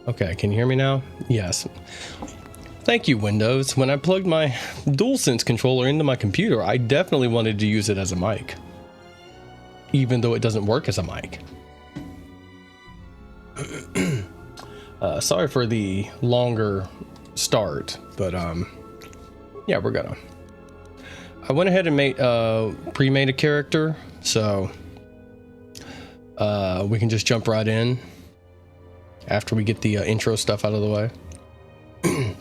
Okay, can you hear me now? Yes. Thank you, Windows. When I plugged my DualSense controller into my computer, I definitely wanted to use it as a mic, even though it doesn't work as a mic. Sorry for the longer start, but yeah, we're gonna. I went ahead and pre-made a character, so we can just jump right in after we get the intro stuff out of the way.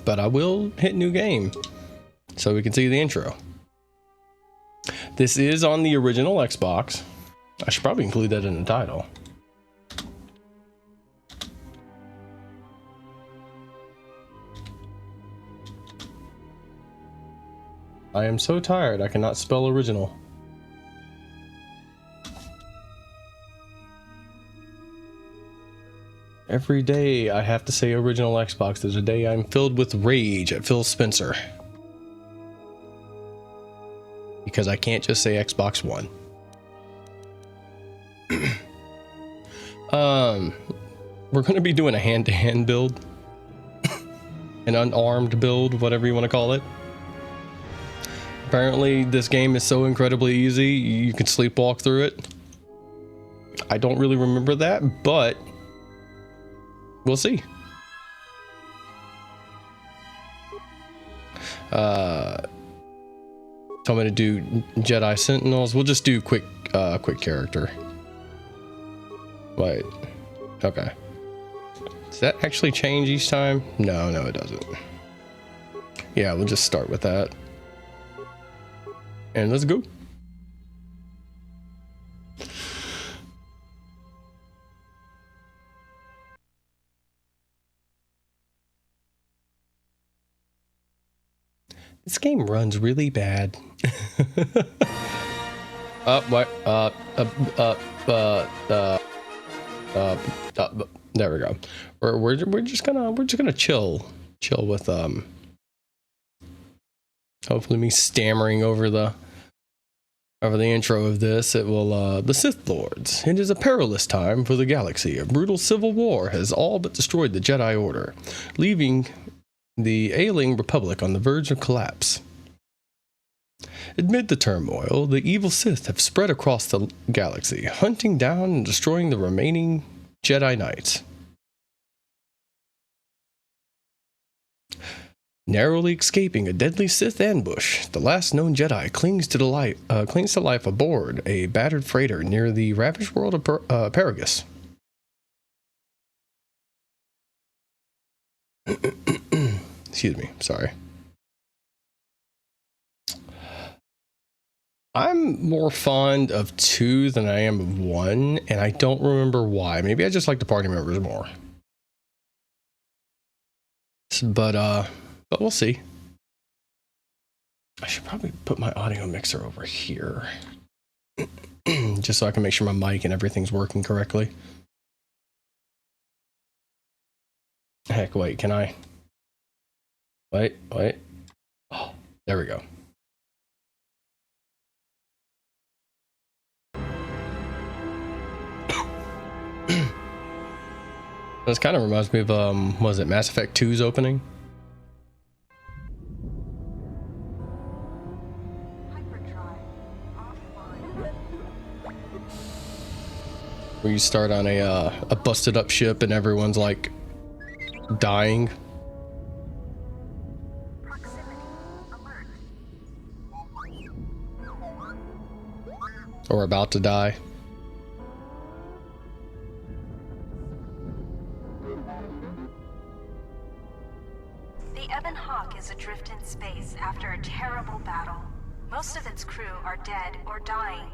But I will hit new game so we can see the intro. This is on the original Xbox. I should probably include that in the title. I am so tired I cannot spell original. Every day I have to say original Xbox. There's a day I'm filled with rage at Phil Spencer. Because I can't just say Xbox One. We're going to be doing a hand-to-hand build. An unarmed build, whatever you want to call it. Apparently this game is so incredibly easy, you can sleepwalk through it. I don't really remember that, but we'll see. Tell me to do Jedi Sentinels. We'll just do quick character. Wait. Okay. Does that actually change each time? No, it doesn't. Yeah, we'll just start with that. And let's go. This game runs really bad. What? There we go. We're just gonna chill with hopefully me stammering over the intro of this. It will the Sith Lords. It is a perilous time for the galaxy. A brutal civil war has all but destroyed the Jedi Order, leaving the ailing Republic on the verge of collapse. Amid the turmoil, the evil Sith have spread across the galaxy, hunting down and destroying the remaining Jedi Knights. Narrowly escaping a deadly Sith ambush, the last known Jedi clings to life aboard a battered freighter near the ravaged world of Paragus. Excuse me, sorry. I'm more fond of 2 than I am of 1, and I don't remember why. Maybe I just like the party members more. But we'll see. I should probably put my audio mixer over here. Just so I can make sure my mic and everything's working correctly. Heck, wait, can I? Wait. Oh, there we go. This kind of reminds me of, was it Mass Effect 2's opening? Where you start on a busted up ship and everyone's like dying. Or about to die. The Ebon Hawk is adrift in space after a terrible battle. Most of its crew are dead or dying.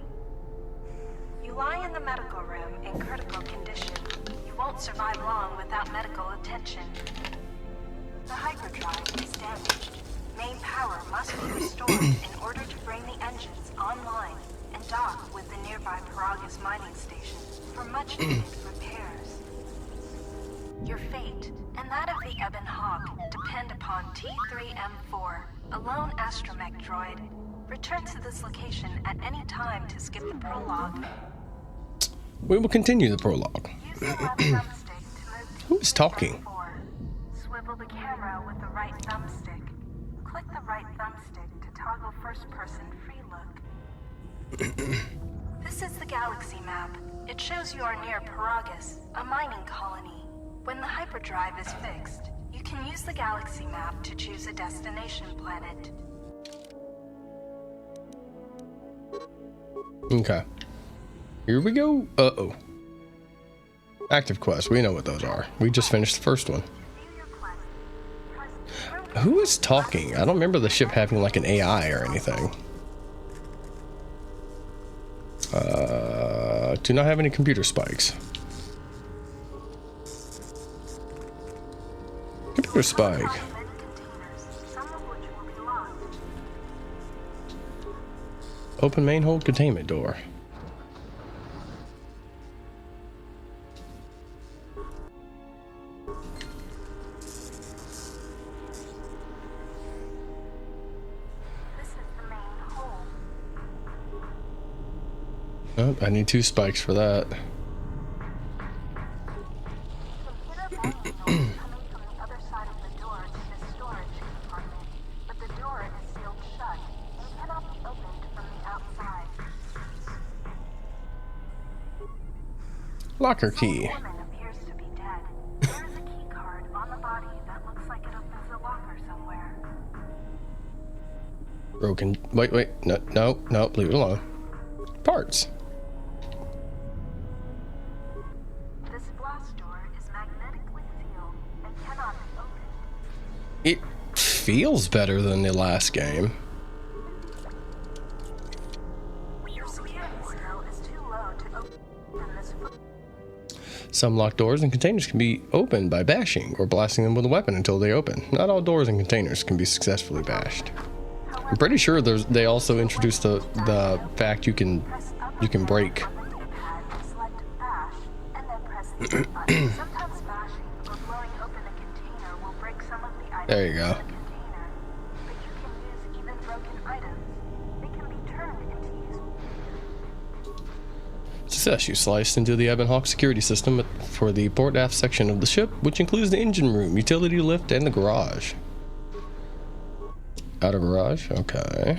You lie in the medical room in critical condition. You won't survive long without medical attention. The hyperdrive is damaged. Main power must be restored in order to bring the engines online and dock with the nearby Paragus mining station for much needed repairs. Your fate and that of the Ebon Hawk depend upon T3M4, a lone astromech droid. Return to this location at any time to skip the prologue. We will continue the prologue. Who is talking? swivel the camera with the right thumbstick. Click the right thumbstick to toggle first-person free look. This is the galaxy map. It shows you are near Paragus, a mining colony. When the hyperdrive is fixed, you can use the galaxy map to choose a destination planet. Okay. Here we go. Uh-oh. Active quests. We know what those are. We just finished the first one. Who is talking? I don't remember the ship having like an AI or anything. Do not have any computer spikes. Computer spike. Open main hold containment door. Oh, I need 2 spikes for that. Locker key. The woman appears to be dead. There is a key card on the body that looks like it opens a locker somewhere. Broken. Wait. No, leave it alone. Parts. This blast door is magnetically sealed and cannot be opened. It feels better than the last game. Your security skill is too low to open this. Some locked doors and containers can be opened by bashing or blasting them with a weapon until they open. Not all doors and containers can be successfully bashed. I'm pretty sure they also introduced the fact you can break. There you go. Success. You sliced into the Ebon Hawk security system for the port aft section of the ship, which includes the engine room, utility lift, and the garage. Outer garage? Okay.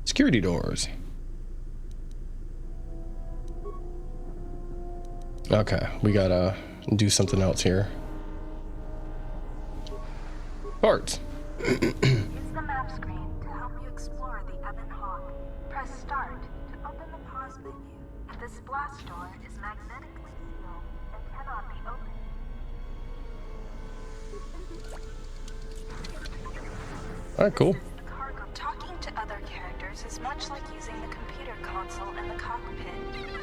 Security doors. Okay, we gotta do something else here. Parts. Use the map screen to help you explore the Ebon Hawk. Press start to open the pause menu. This blast door is magnetically sealed and cannot be opened. Alright, cool. Cargo. Talking to other characters is much like using the computer console in the cockpit.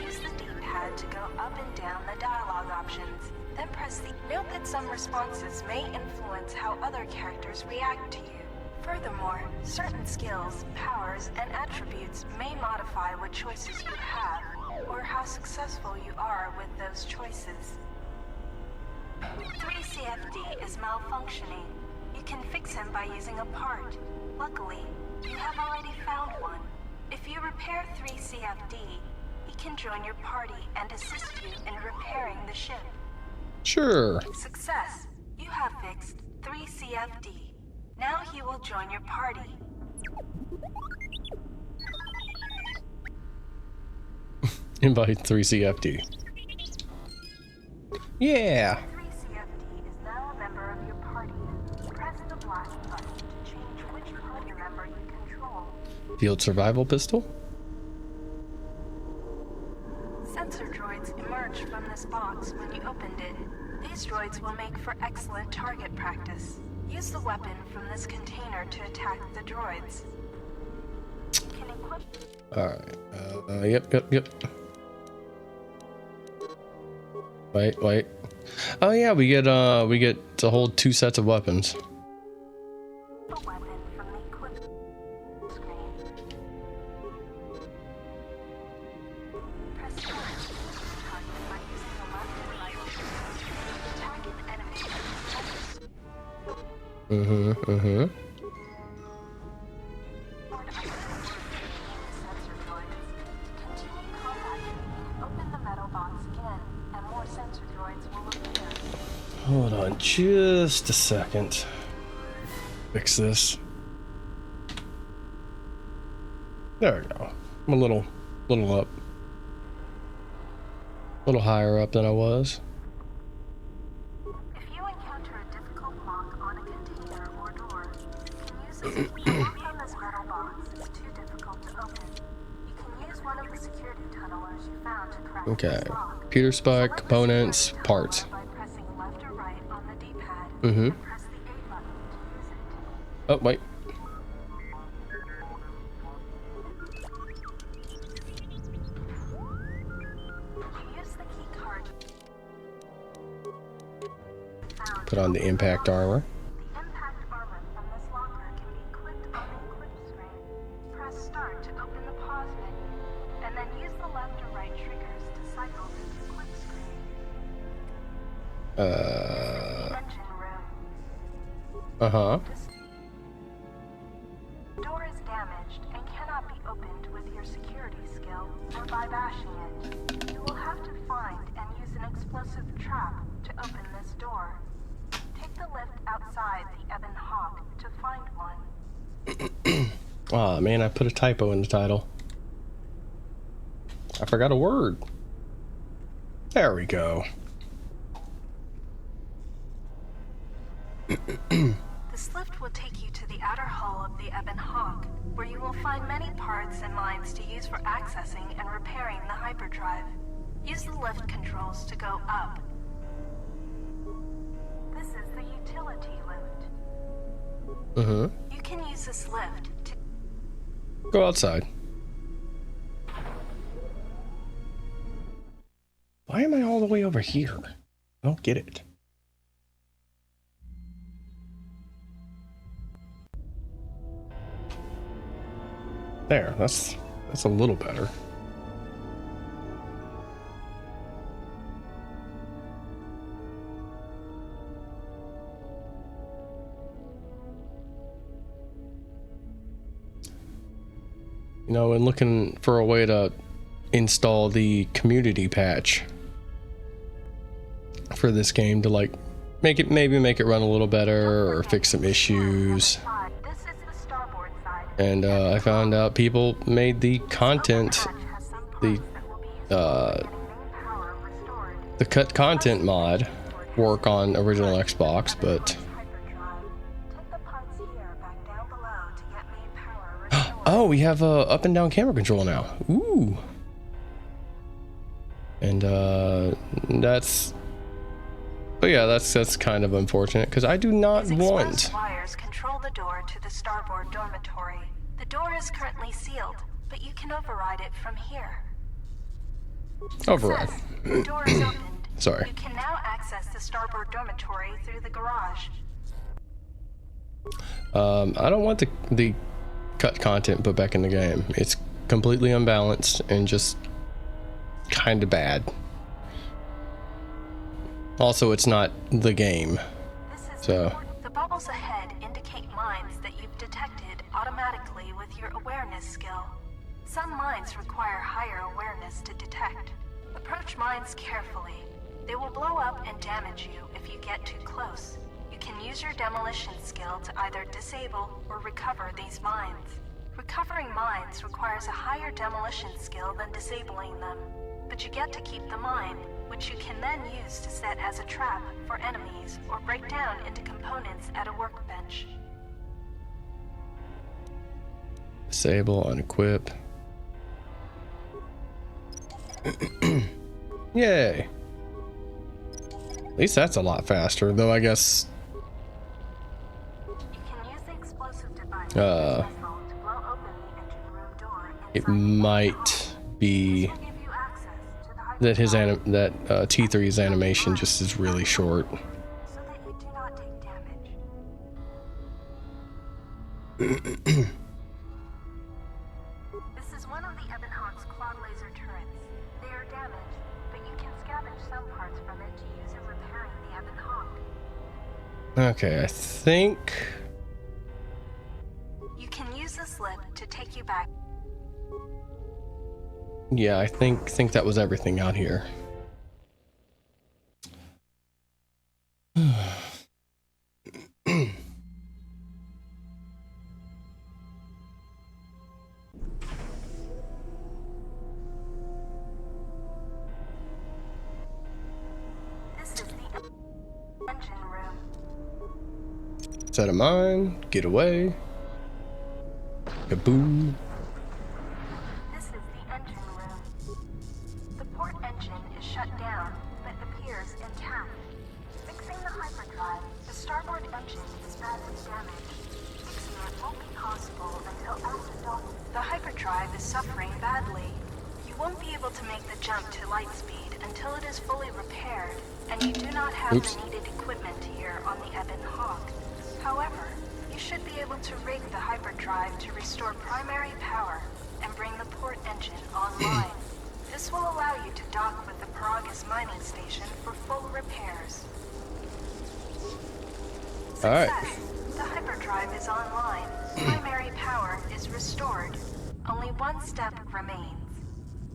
Use the D-pad to go up and down the dialogue options. Then press the... Note that some responses may influence how other characters react to you. Furthermore, certain skills, powers, and attributes may modify what choices you have, or how successful you are with those choices. 3CFD is malfunctioning. You can fix him by using a part. Luckily, you have already found one. If you repair 3CFD, he can join your party and assist you in repairing the ship. Sure. Success. You have fixed 3CFD. Now he will join your party. Invite 3CFD. Yeah. 3CFD is now a member of your party. Press the black button to change which party member you control. Field survival pistol. Sensor droids emerged from this box when you opened it. These droids will make for excellent target practice. Use the weapon from this container to attack the droids. Can equip... Alright. Yep. Wait. Oh yeah, we get to hold 2 sets of weapons. a weapon from the equip screen. Press start to target by using the left and right buttons. Attack an enemy. Sensor droids. Hold on just a second. Fix this. There we go. I'm a little up. A little higher up than I was. If you encounter a difficult lock on a container or door, you can use it to lock on this metal box. It's too difficult to open. You can use one of the security tunnelers you found to crack Okay. this lock. Computer spike, components, parts. By pressing left or right on the D-pad, Mm-hmm. and press the A button to use it. Oh, wait. Use the key card found. Put on the impact armor. The impact armor from this locker can be clicked on the equip screen. Press start to open the pause menu, and then use the left or right triggers to cycle to the equip screen. Engine room. Uh-huh. The door is damaged and cannot be opened with your security skill or by bashing it. You will have to find and use an explosive trap to open this door. Take the lift outside the Ebon Hawk to find one. Aw, man, I put a typo in the title. I forgot a word. There we go. This lift will take you to the outer hull of the Ebon Hawk, where you will find many parts and mines to use for accessing and repairing the hyperdrive. Use the lift controls to go up. This is the utility lift. Mm-hmm. You can use this lift to Go outside. Why am I all the way over here? I don't get it. There, that's a little better. You know, and looking for a way to install the community patch for this game to like maybe make it run a little better or fix some issues. This is the starboard side. And I found out people made the content, the cut content mod work on original Xbox, but oh, we have up and down camera control now. Ooh. And that's kind of unfortunate because I do not want. Wires control the door to the starboard dormitory. The door is currently sealed, but you can override it from here. Override. The door is opened. Sorry. You can now access the starboard dormitory through the garage. I don't want the cut content put back in the game. It's completely unbalanced and just kind of bad. Also, it's not the game. So The bubbles ahead indicate mines that you've detected automatically with your awareness skill. Some mines require higher awareness to detect. Approach mines carefully. They will blow up and damage you if you get too close. You can use your demolition skill to either disable or recover these mines. Recovering mines requires a higher demolition skill than disabling them, but you get to keep the mine, which you can then use to set as a trap for enemies or break down into components at a workbench. disable, unequip. Yay. At least that's a lot faster, though I guess You can use the explosive device to blow open the engine room door it inside. might be This will give you access to the that T3's animation just is really short. so that you do not take damage. This is one of the Ebon Hawk's quad laser turrets. They are damaged, but you can scavenge some parts from it to use in repairing the Ebon Hawk. Okay, I think You can use this lift to take you back. yeah, I think that was everything out here. Set of mine. Get away. Kaboom. This is the engine room. The port engine is shut down, but appears intact. Fixing the hyperdrive, the starboard engine is badly damaged. Fixing it won't be possible until after dawn. The hyperdrive is suffering badly. You won't be able to make the jump to light speed until it is fully repaired, and you do not have the needed equipment here on the Ebon Hawk. However, you should be able to rig the hyperdrive to restore primary power and bring the port engine online. This will allow you to dock with the Paragus mining station for full repairs. Alright. Success. The hyperdrive is online. Primary power is restored. Only one step remains.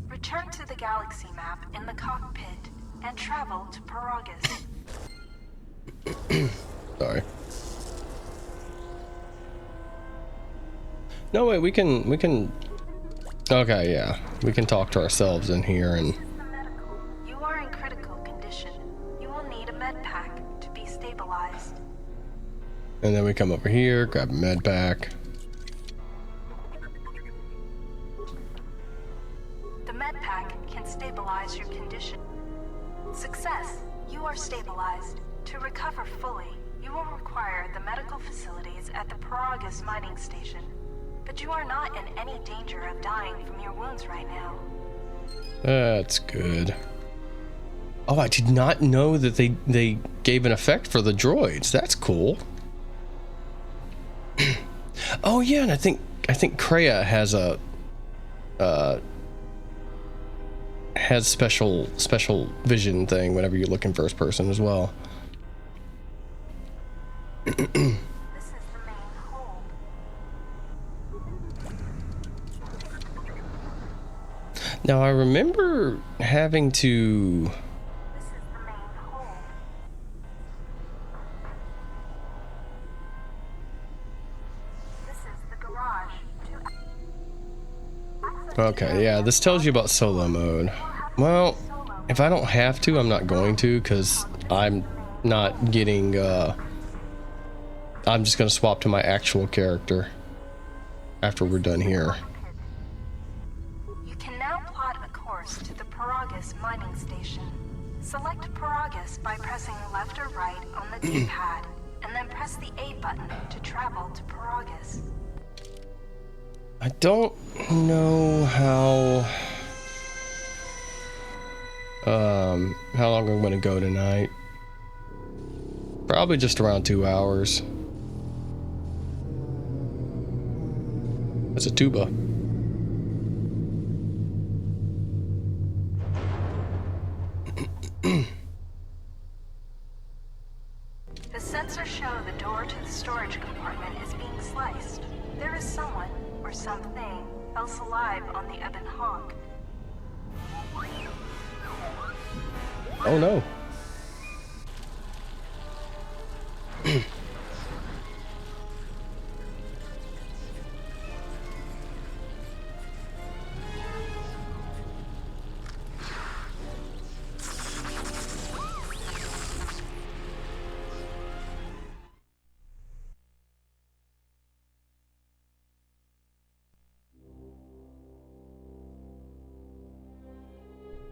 Return to the galaxy map in the cockpit and travel to Paragus. Sorry. No, wait, we can... Okay, yeah. We can talk to ourselves in here and... You are in critical condition. You will need a med pack to be stabilized. And then we come over here, grab a med pack. The med pack can stabilize your condition. Success. You are stabilized. To recover fully, you will require the medical facilities at the Paragus mining station. But you are not in any danger of dying from your wounds right now. That's good. Oh, I did not know that they gave an effect for the droids. That's cool. Oh yeah, and I think Kreia has a has special vision thing whenever you look in first person as well. This is the main hold. Now I remember having to... This is the main hold. This is the garage. Okay, yeah, this tells you about solo mode. Well, if I don't have to, I'm not going to, because I'm not getting, I'm just going to swap to my actual character after we're done here. You can now plot a course to the Paragus mining station. Select Paragus by pressing left or right on the D-pad, and then press the A button to travel to Paragus. I don't know how long I'm going to go tonight. Probably just around 2 hours. That's a tuba. The sensors show the door to the storage compartment is being sliced. There is someone, or something, else alive on the Ebon Hawk. Oh no.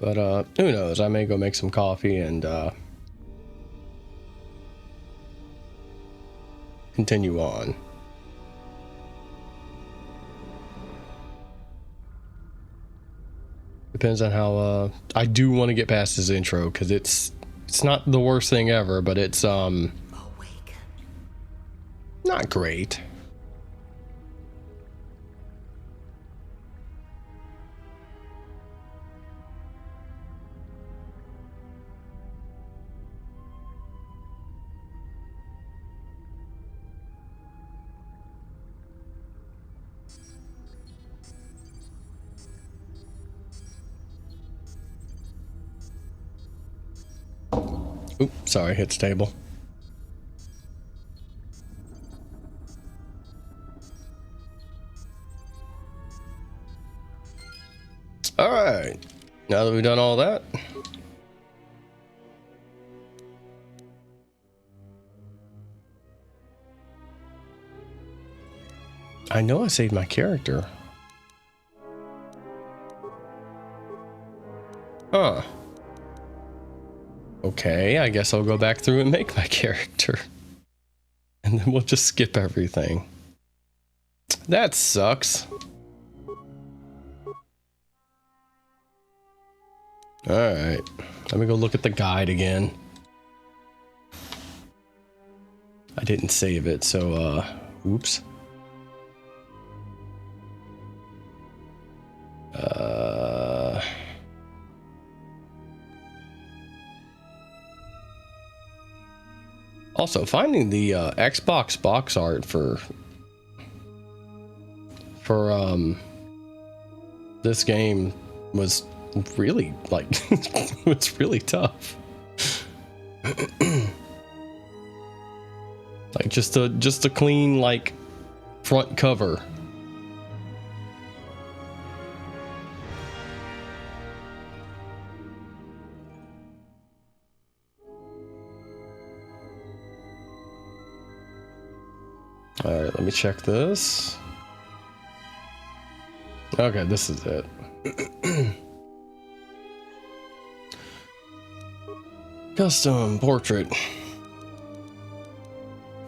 But who knows? I may go make some coffee and continue on. Depends on how I do want to get past this intro, because it's not the worst thing ever, but it's not great. Oops, sorry, hit the table. All right, now that we've done all that, I know I saved my character. Huh. Okay, I guess I'll go back through and make my character. And then we'll just skip everything. That sucks. Alright. Let me go look at the guide again. I didn't save it, so, oops. Also, finding the Xbox box art for this game was really like it's really tough. Like just a clean like front cover. All right, let me check this. Okay, this is it. Custom portrait.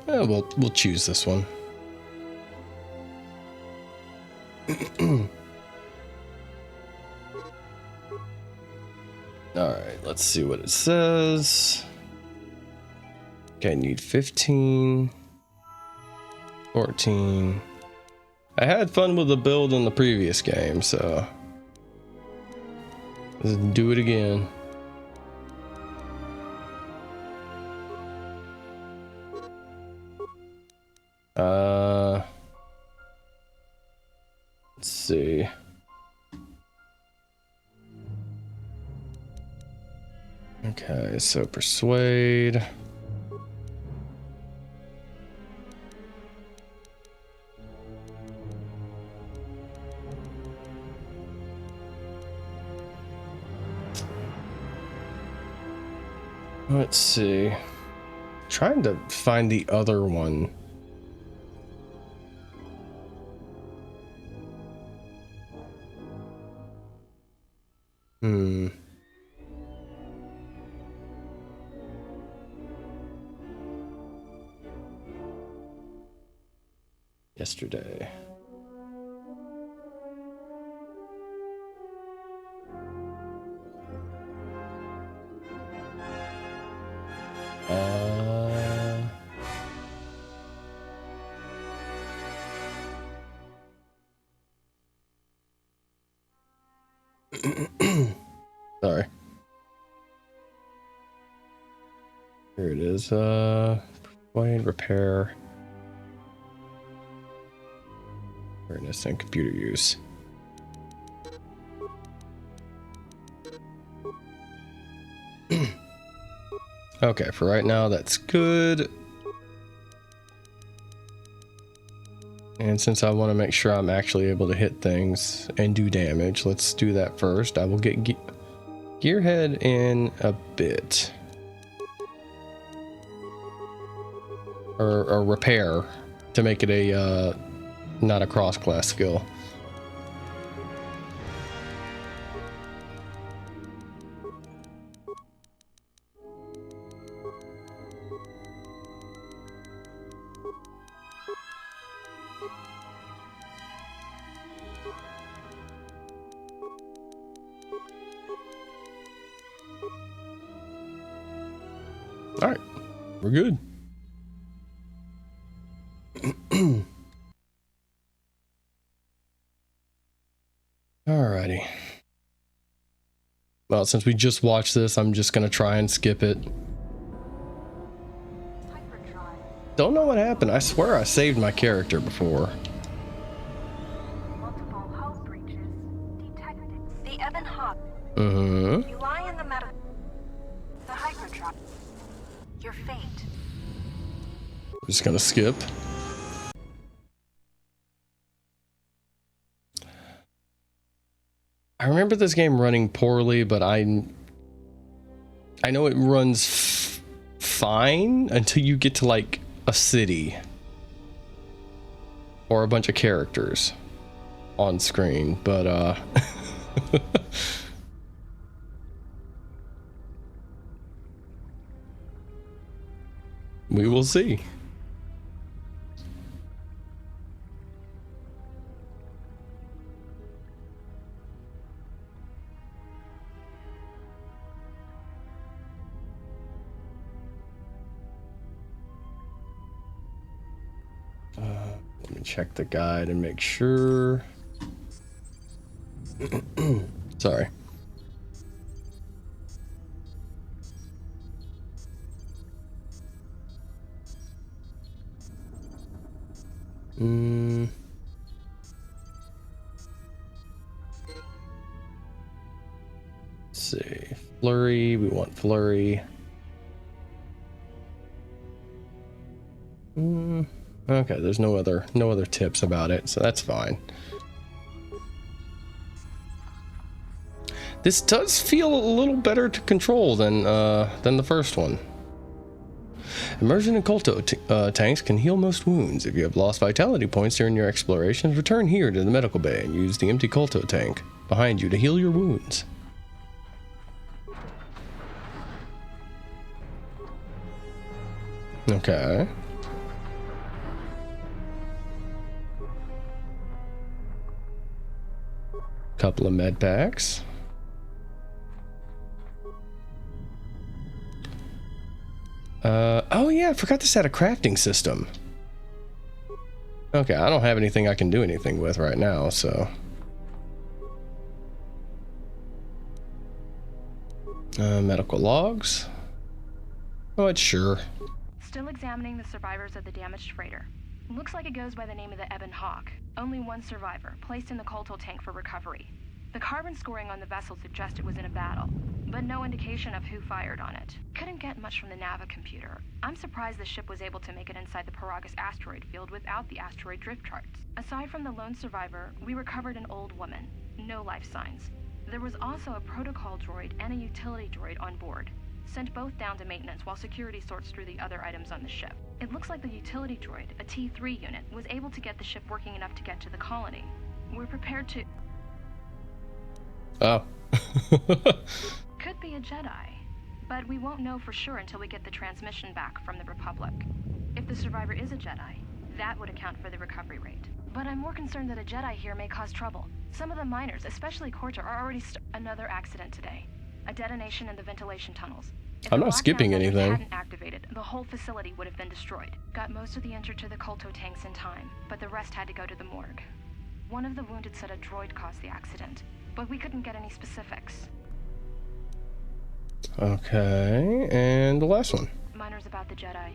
Yeah, we'll choose this one. All right, let's see what it says. Okay, I need 15, 14. I had fun with the build in the previous game, so let's do it again. Let's see. Okay, so persuade. Let's see. Trying to find the other one. Yesterday. Sorry. Here it is. Persuade, repair, awareness, and computer use. Okay, for right now, that's good. And since I want to make sure I'm actually able to hit things and do damage, let's do that first. I will get Gearhead in a bit. Or repair to make it a not a cross-class skill. All right, we're good. Alrighty. Well, since we just watched this, I'm just gonna try and skip it. Don't know what happened. I swear I saved my character before. Multiple hull breaches detected. The Ebon Hawk. Mm-hmm. You lie in the medical. The hyperdrive. Your fate. We're just gonna skip. I remember this game running poorly, but I know it runs fine until you get to like a city. or a bunch of characters on screen, but we will see. Let me check the guide and make sure. Sorry. Let's see. Flurry, we want flurry. Okay, there's no other tips about it, so that's fine. This does feel a little better to control than the first one. Immersion in Kolto tanks can heal most wounds. If you have lost vitality points during your explorations, return here to the medical bay and use the empty Kolto tank behind you to heal your wounds. Okay. Couple of med packs. Oh yeah, I forgot this had a crafting system. Okay, I don't have anything I can do anything with right now, so. Medical logs. Oh, it's sure. Still examining the survivors of the damaged freighter. Looks like it goes by the name of the Ebon Hawk. Only one survivor, placed in the Kolto tank for recovery. The carbon scoring on the vessel suggests it was in a battle, but no indication of who fired on it. Couldn't get much from the Nava computer. I'm surprised the ship was able to make it inside the Paragus asteroid field without the asteroid drift charts. Aside from the lone survivor, we recovered an old woman. No life signs. There was also a protocol droid and a utility droid on board. Sent both down to maintenance while security sorts through the other items on the ship. It looks like the utility droid, a T3 unit, was able to get the ship working enough to get to the colony. We're prepared to... Oh. Could be a Jedi, but we won't know for sure until we get the transmission back from the Republic. If the survivor is a Jedi, that would account for the recovery rate. But I'm more concerned that a Jedi here may cause trouble. Some of the miners, especially Korta, are already another accident today. A detonation in the ventilation tunnels. If I'm the not skipping lockdown measures anything. hadn't activated, the whole facility would have been destroyed. Got most of the injured to the Kolto tanks in time, but the rest had to go to the morgue. One of the wounded said a droid caused the accident, but we couldn't get any specifics. Okay, and the last one. Miners about the Jedi.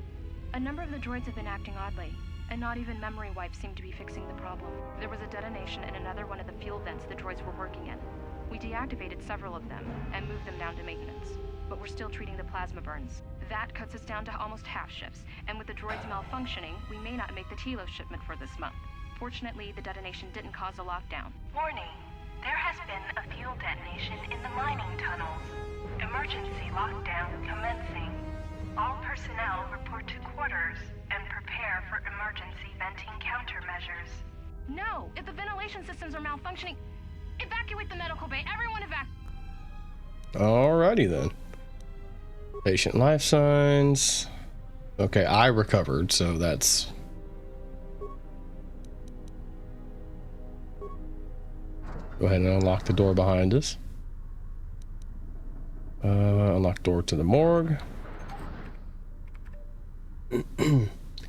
A number of the droids have been acting oddly, and not even memory wipes seem to be fixing the problem. There was a detonation in another one of the fuel vents the droids were working in. We deactivated several of them and moved them down to maintenance, but we're still treating the plasma burns. That cuts us down to almost half shifts, and with the droids malfunctioning, we may not make the Telos shipment for this month. Fortunately, the detonation didn't cause a lockdown. Warning. There has been a fuel detonation in the mining tunnels. Emergency lockdown commencing. All personnel report to quarters and prepare for emergency venting countermeasures. No! If the ventilation systems are malfunctioning, evacuate the medical bay. Everyone evacuate. Alrighty then. Patient life signs. Okay, I recovered, so that's... Go ahead and unlock the door behind us. Unlock door to the morgue.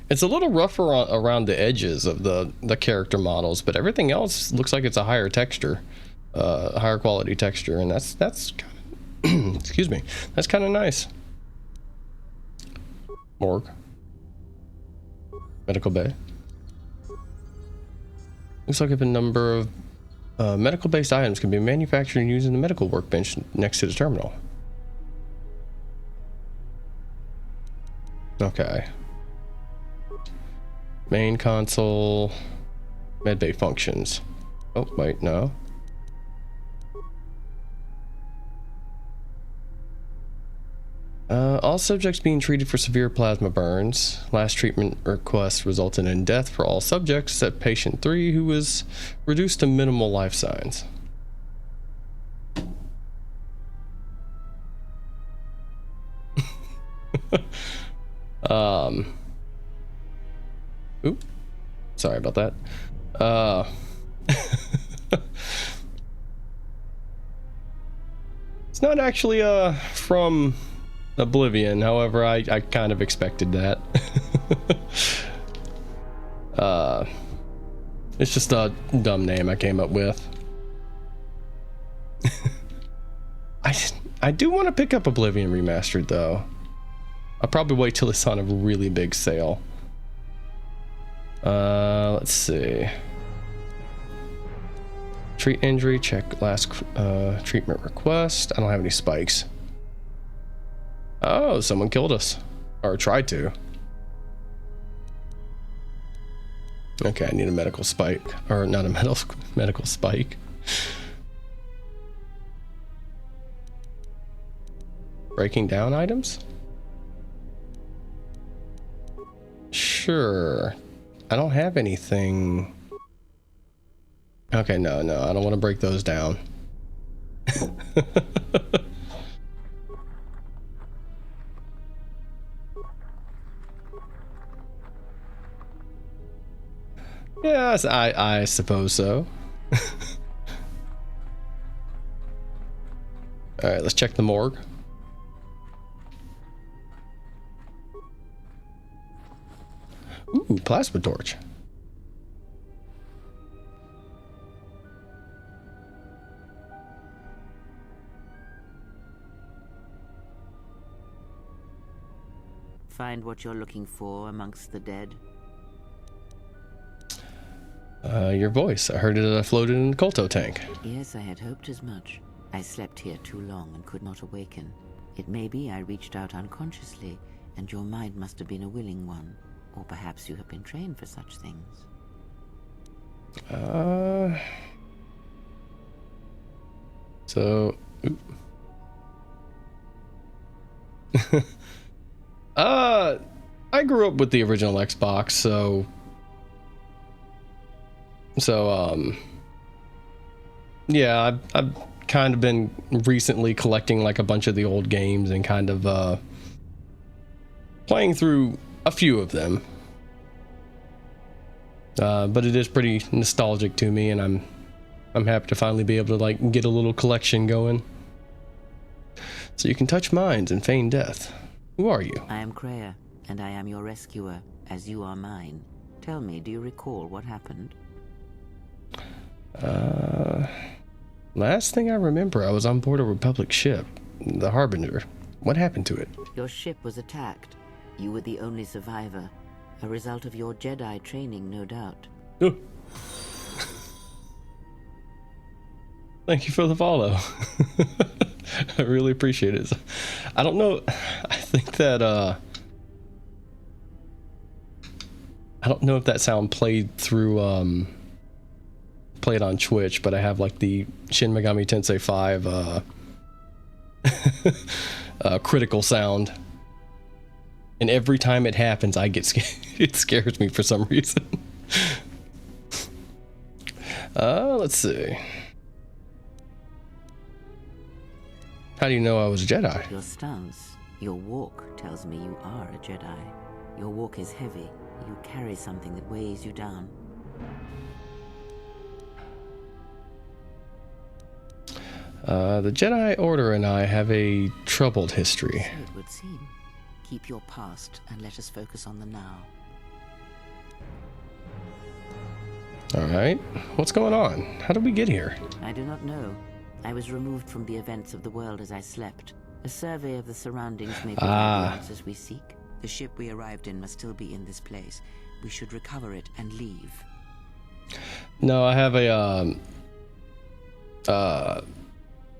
It's a little rougher around the edges of the character models, but everything else looks like it's a higher texture, higher quality texture, and that's kind of excuse me, that's kind of nice. Morgue, medical bay. Looks like a number of medical-based items can be manufactured and used in the medical workbench next to the terminal. Okay. Main console, medbay functions. Oh, wait, no. All subjects being treated for severe plasma burns. Last treatment request resulted in death for all subjects except patient 3, who was reduced to minimal life signs. Oop. Sorry about that. It's not actually from Oblivion, however, I kind of expected that. It's just a dumb name I came up with. I do want to pick up Oblivion Remastered though. I'll probably wait till it's on a really big sale. Let's see. Treat injury, check last treatment request. I don't have any spikes. Oh, someone killed us. Or tried to. Okay, I need a medical spike. Or not a medical spike. Breaking down items? Sure. I don't have anything. Okay, no, I don't want to break those down. Yes, I suppose so. All right, let's check the morgue. Ooh, plasma torch. Find what you're looking for amongst the dead? Your voice. I heard it floated in the Kolto tank. Yes, I had hoped as much. I slept here too long and could not awaken. It may be I reached out unconsciously, and your mind must have been a willing one. Or perhaps you have been trained for such things. So... I grew up with the original Xbox, so yeah, I've kind of been recently collecting like a bunch of the old games and kind of playing through a few of them. But it is pretty nostalgic to me, and I'm happy to finally be able to like get a little collection going. So you can touch minds and feign death. Who are you? I am Kreia, and I am your rescuer, as you are mine. Tell me, do you recall what happened? Last thing I remember, I was on board a Republic ship, the Harbinger. What happened to it? Your ship was attacked. You were the only survivor. A result of your Jedi training, no doubt. Oh. Thank you for the follow. I really appreciate it. I don't know. I think that I don't know if that sound played through played on Twitch, but I have like the Shin Megami Tensei 5 critical sound, and every time it happens I get scared. It scares me for some reason. Let's see. How do you know I was a Jedi? Your stance, your walk tells me you are a Jedi. Your walk is heavy. You carry something that weighs you down. The Jedi Order and I have a troubled history. So it would seem. Keep your past and let us focus on the now. Alright. What's going on? How did we get here? I do not know. I was removed from the events of the world as I slept. A survey of the surroundings may provide the answers we seek. The ship we arrived in must still be in this place. We should recover it and leave. No, I have a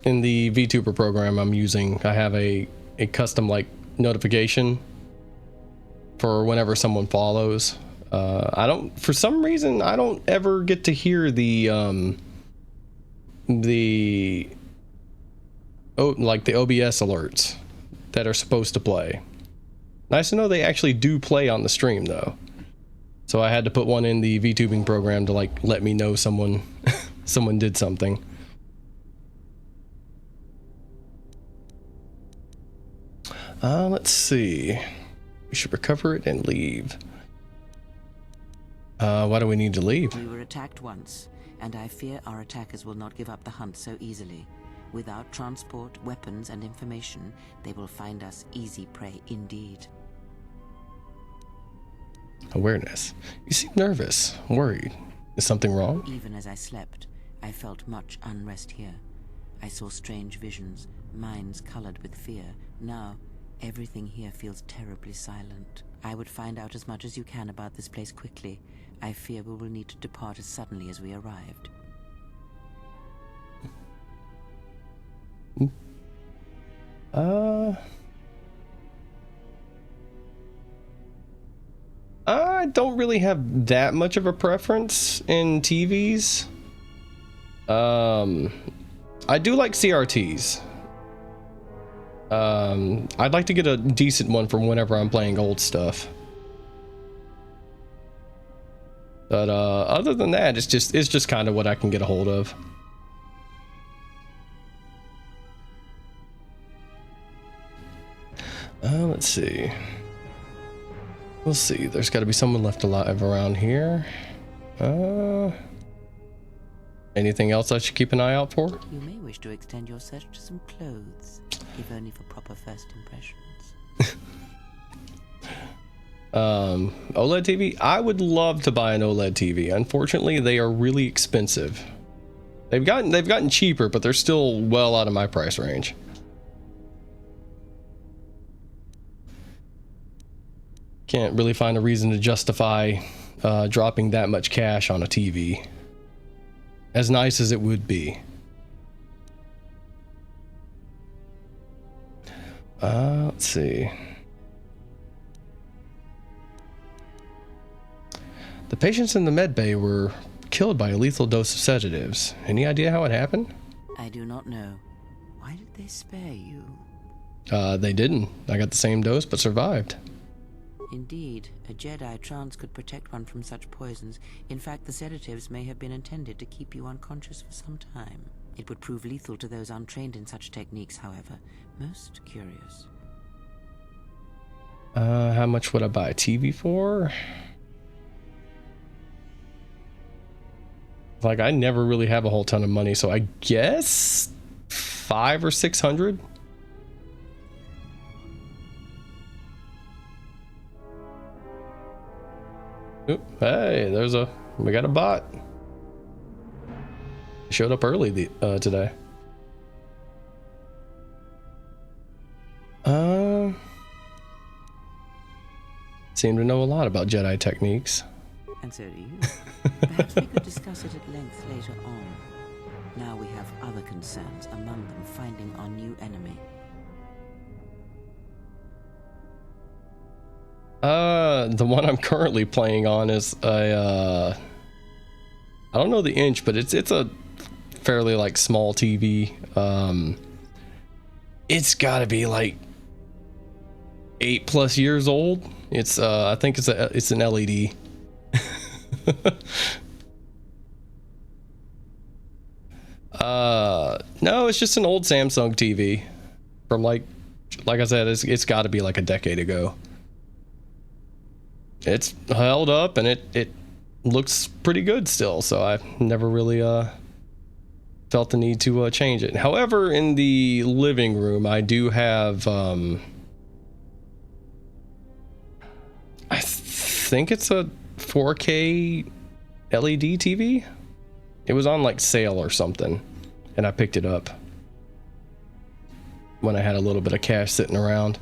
in the VTuber program I'm using, I have a custom like notification for whenever someone follows. I don't, for some reason, I don't ever get to hear the OBS alerts that are supposed to play. Nice to know they actually do play on the stream though. So I had to put one in the VTubing program to like let me know someone someone did something. Let's see. We should recover it and leave. Why do we need to leave? We were attacked once, and I fear our attackers will not give up the hunt so easily. Without transport, weapons, and information, they will find us easy prey indeed. Awareness. You seem nervous, worried. Is something wrong? Even as I slept, I felt much unrest here. I saw strange visions, minds colored with fear. Now, everything here feels terribly silent. I would find out as much as you can about this place quickly. I fear we will need to depart as suddenly as we arrived. I don't really have that much of a preference in TVs. I do like CRTs. I'd like to get a decent one from whenever I'm playing old stuff. But other than that, it's just kind of what I can get a hold of. Let's see. We'll see. There's got to be someone left alive around here. Anything else I should keep an eye out for? You may wish to extend your search to some clothes, if only for proper first impressions. OLED TV? I would love to buy an OLED TV. Unfortunately, they are really expensive. They've gotten cheaper, but they're still well out of my price range. Can't really find a reason to justify dropping that much cash on a TV. As nice as it would be. Let's see. The patients in the med bay were killed by a lethal dose of sedatives. Any idea how it happened? I do not know. Why did they spare you? They didn't. I got the same dose but survived. Indeed, a Jedi trance could protect one from such poisons. In fact, the sedatives may have been intended to keep you unconscious for some time. It would prove lethal to those untrained in such techniques, however. Most curious. How much would I buy a TV for? Like, I never really have a whole ton of money, so I guess $500 or $600. Oop, hey, we got a bot. Showed up early today. Seem to know a lot about Jedi techniques. And so do you. Perhaps we could discuss it at length later on. Now we have other concerns, among them finding our new enemy. The one I'm currently playing on is a I don't know the inch, but it's a fairly like small TV. It's got to be like 8+ years old. It's I think it's an LED. No, it's just an old Samsung TV from like I said, it's got to be like a decade ago. It's held up and it looks pretty good still, so I've never really felt the need to change it. However, in the living room, I do have I think it's a 4K LED TV. It was on like sale or something, and I picked it up when I had a little bit of cash sitting around.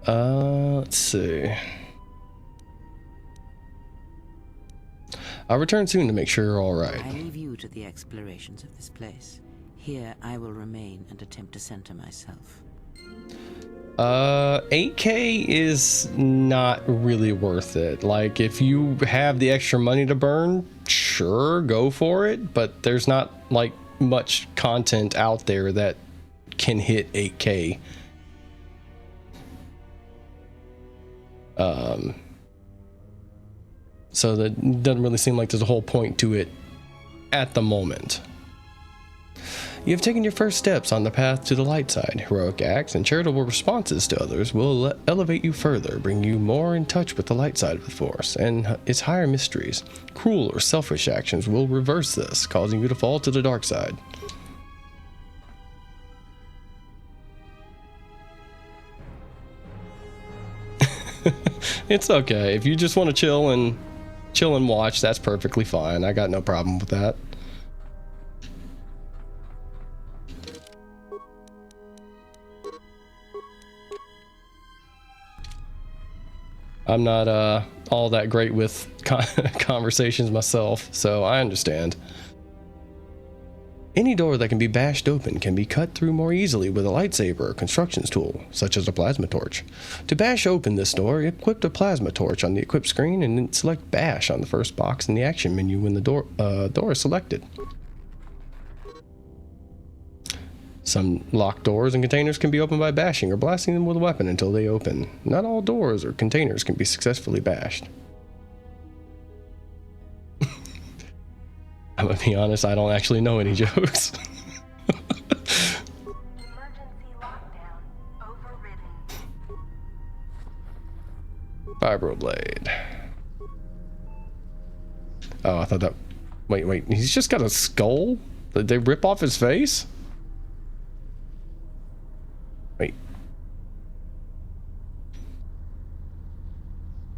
Let's see. I'll return soon to make sure you're all right. I leave you to the explorations of this place. Here I will remain and attempt to center myself. 8K is not really worth it. Like, if you have the extra money to burn, sure, go for it, but there's not like much content out there that can hit 8K. So that doesn't really seem like there's a whole point to it at the moment. You have taken your first steps on the path to the light side. Heroic acts and charitable responses to others will elevate you further, bring you more in touch with the light side of the Force and its higher mysteries. Cruel or selfish actions will reverse this, causing you to fall to the dark side. It's okay. If you just want to chill and watch, that's perfectly fine. I got no problem with that. I'm not all that great with conversations myself, so I understand. Any door that can be bashed open can be cut through more easily with a lightsaber or constructions tool, such as a plasma torch. To bash open this door, equip a plasma torch on the equip screen and then select bash on the first box in the action menu when the door is selected. Some locked doors and containers can be opened by bashing or blasting them with a weapon until they open. Not all doors or containers can be successfully bashed. I'm gonna be honest, I don't actually know any jokes. Emergency lockdown overridden. Vibroblade. Oh, I thought that... Wait, he's just got a skull? Did they rip off his face? Wait.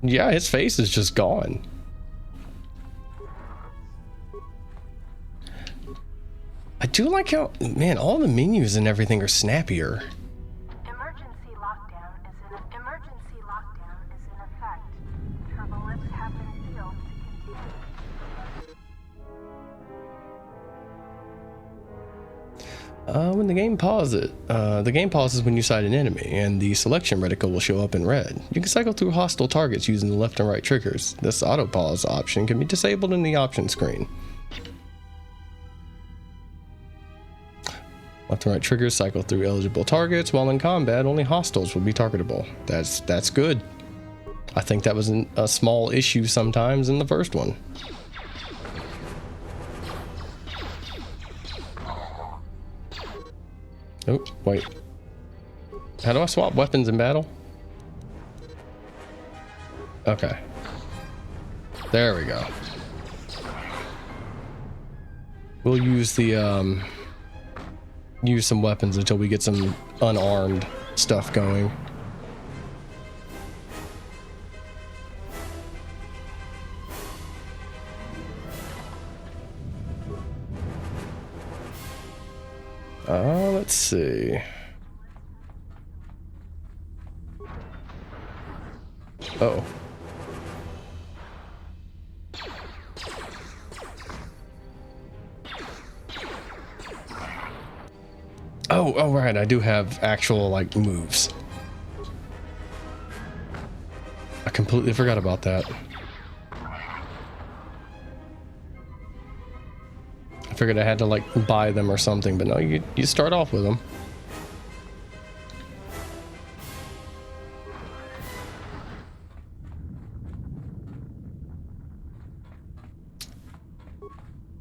Yeah, his face is just gone. I do like how, man, all the menus and everything are snappier. Emergency lockdown is in effect. Turbolips have been sealed to continue. When the game pauses, when you sight an enemy, and the selection reticle will show up in red. You can cycle through hostile targets using the left and right triggers. This auto pause option can be disabled in the option screen. Left and right triggers cycle through eligible targets, while in combat, only hostiles will be targetable. That's good. I think that was a small issue sometimes in the first one. Oh, wait. How do I swap weapons in battle? Okay. There we go. We'll use the, use some weapons until we get some unarmed stuff going. Let's see. Oh. Oh, right, I do have actual, like, moves. I completely forgot about that. I figured I had to, like, buy them or something, but no, you start off with them.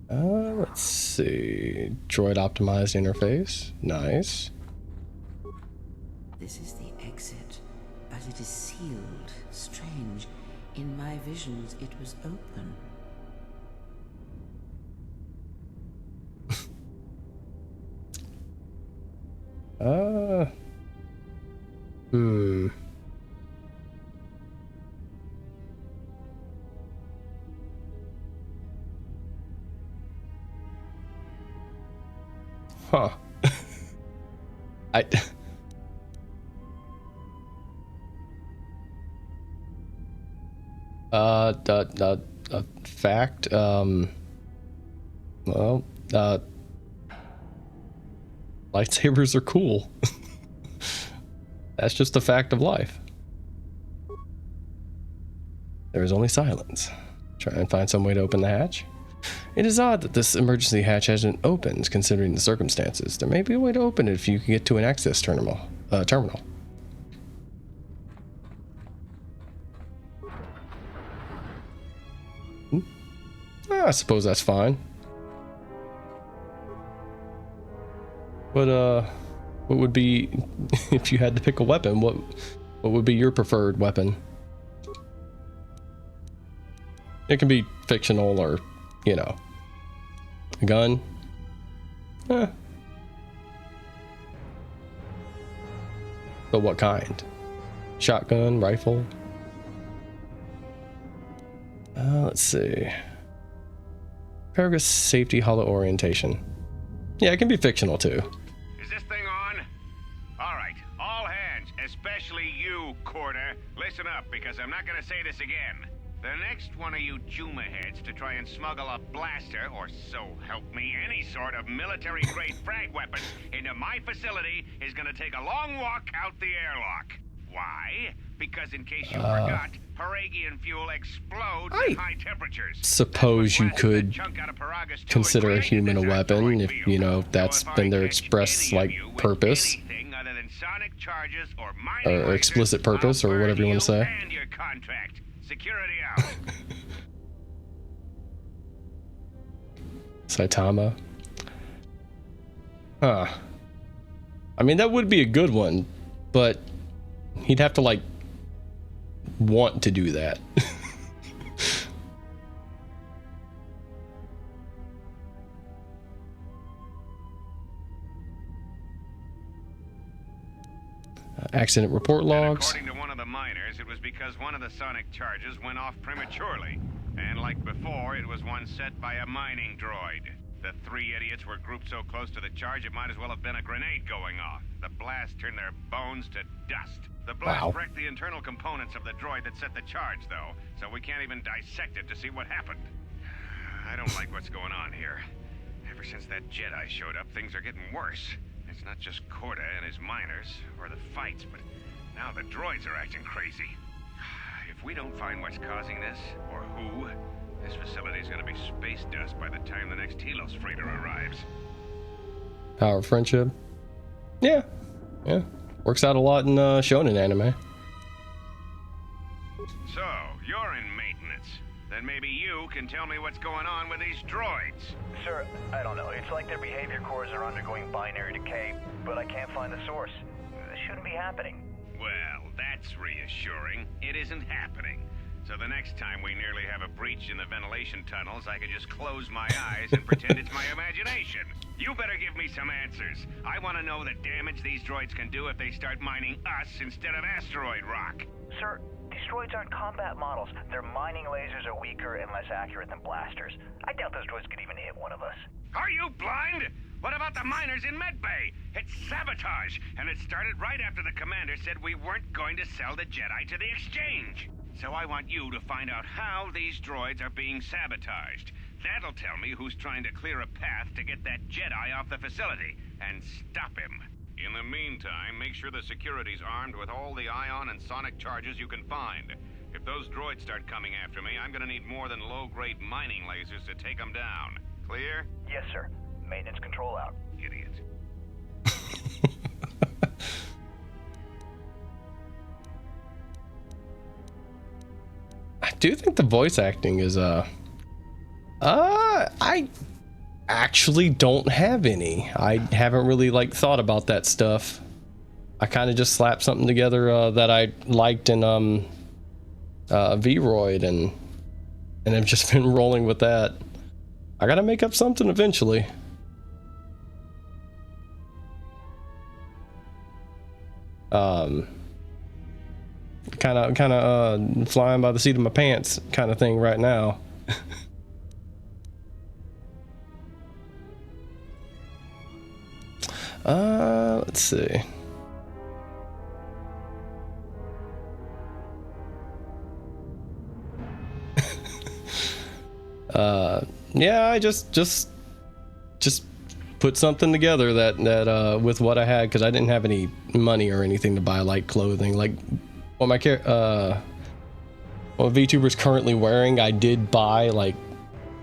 Let's see. Droid optimized interface. Nice. This is the exit, but it is sealed. Strange. In my visions, it was open. Huh. Fact, well, lightsabers are cool. That's just a fact of life. There is only silence. Try and find some way to open the hatch. It is odd that this emergency hatch hasn't opened, considering the circumstances. There may be a way to open it if you can get to an access terminal. I suppose that's fine. But what would be, if you had to pick a weapon, what would be your preferred weapon? It can be fictional or, you know, a gun. But what kind? Shotgun, rifle? Let's see. Paragus safety hollow orientation. Yeah, it can be fictional too. Is this thing on? All right, all hands, especially you, Corda. Listen up, because I'm not gonna say this again. The next one of you Juma heads to try and smuggle a blaster, or so help me, any sort of military-grade frag weapon into my facility is gonna take a long walk out the airlock. Why? Because in case you forgot, Paragian fuel explodes at high temperatures. Suppose you could consider a human a weapon if, you know, that's been their express, like, purpose. Other than sonic charges or explicit purpose, or whatever you want to say. And your contract. Security out. Saitama. Huh. I mean, that would be a good one, but he'd have to, like, want to do that. Accident report logs. According to one of the miners, it was because one of the sonic charges went off prematurely. And like before, it was one set by a mining droid. The three idiots were grouped so close to the charge, it might as well have been a grenade going off. The blast turned their bones to dust. The blast wrecked the internal components of the droid that set the charge, though, so we can't even dissect it to see what happened. I don't like what's going on here. Ever since that Jedi showed up, things are getting worse. It's not just Corda and his miners, or the fights, but now the droids are acting crazy. If we don't find what's causing this, or who, this facility is going to be space dust by the time the next Telos freighter arrives. Power of friendship. Yeah. Works out a lot in shonen anime. So, you're in maintenance. Then maybe you can tell me what's going on with these droids. Sir, I don't know. It's like their behavior cores are undergoing binary decay, but I can't find the source. This shouldn't be happening. Well, that's reassuring. It isn't happening. So the next time we nearly have a breach in the ventilation tunnels, I can just close my eyes and pretend it's my imagination. You better give me some answers. I want to know the damage these droids can do if they start mining us instead of asteroid rock. Sir, these droids aren't combat models. Their mining lasers are weaker and less accurate than blasters. I doubt those droids could even hit one of us. Are you blind? What about the miners in Medbay? It's sabotage, and it started right after the commander said we weren't going to sell the Jedi to the exchange. So I want you to find out how these droids are being sabotaged. That'll tell me who's trying to clear a path to get that Jedi off the facility and stop him. In the meantime, make sure the security's armed with all the ion and sonic charges you can find. If those droids start coming after me, I'm gonna need more than low-grade mining lasers to take them down. Clear? Yes, sir. Maintenance control out. Idiot. I do think the voice acting is I actually don't have any. I haven't really like thought about that stuff. I kind of just slapped something together that I liked in Vroid and I've just been rolling with that. I gotta make up something eventually. Kind of flying by the seat of my pants kind of thing right now. Let's see. Yeah, I just put something together that with what I had, because I didn't have any money or anything to buy like clothing. Like what what VTuber's currently wearing, I did buy like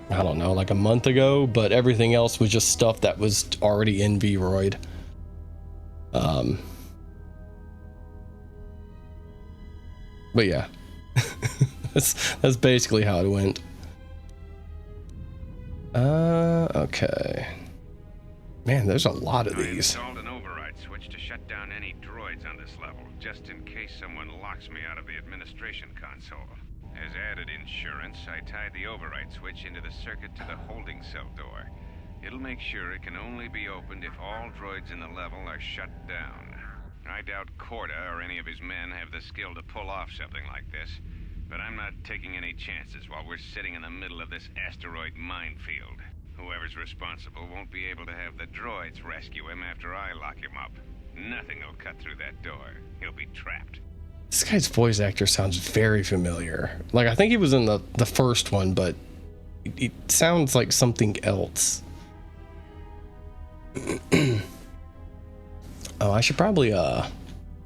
I don't know, like a month ago, but everything else was just stuff that was already in Vroid. But yeah, that's basically how it went. Okay. Man, there's a lot of I these. installed an override switch to shut down any droids on this level, just in case someone locks me out of the administration console. As added insurance, I tied the override switch into the circuit to the holding cell door. It'll make sure it can only be opened if all droids in the level are shut down. I doubt Corda or any of his men have the skill to pull off something like this, but I'm not taking any chances while we're sitting in the middle of this asteroid minefield. Whoever's responsible won't be able to have the droids rescue him after I lock him up. Nothing will cut through that door. He'll be trapped. This guy's voice actor sounds very familiar. Like, I think he was in the first one, but it sounds like something else. Oh, I should probably, hold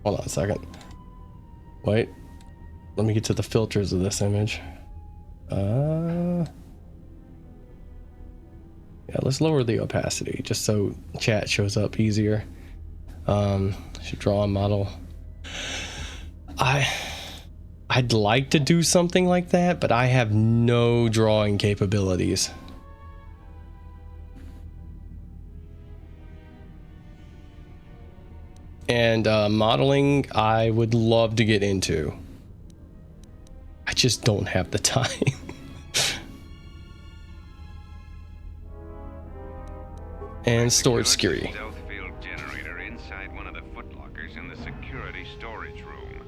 on a second. Wait. Let me get to the filters of this image. Yeah, let's lower the opacity just so chat shows up easier. Should draw a model. I'd like to do something like that, but I have no drawing capabilities. And modeling, I would love to get into. I just don't have the time. And storage security. Stealth field generator inside one of the footlockers in the security storage room.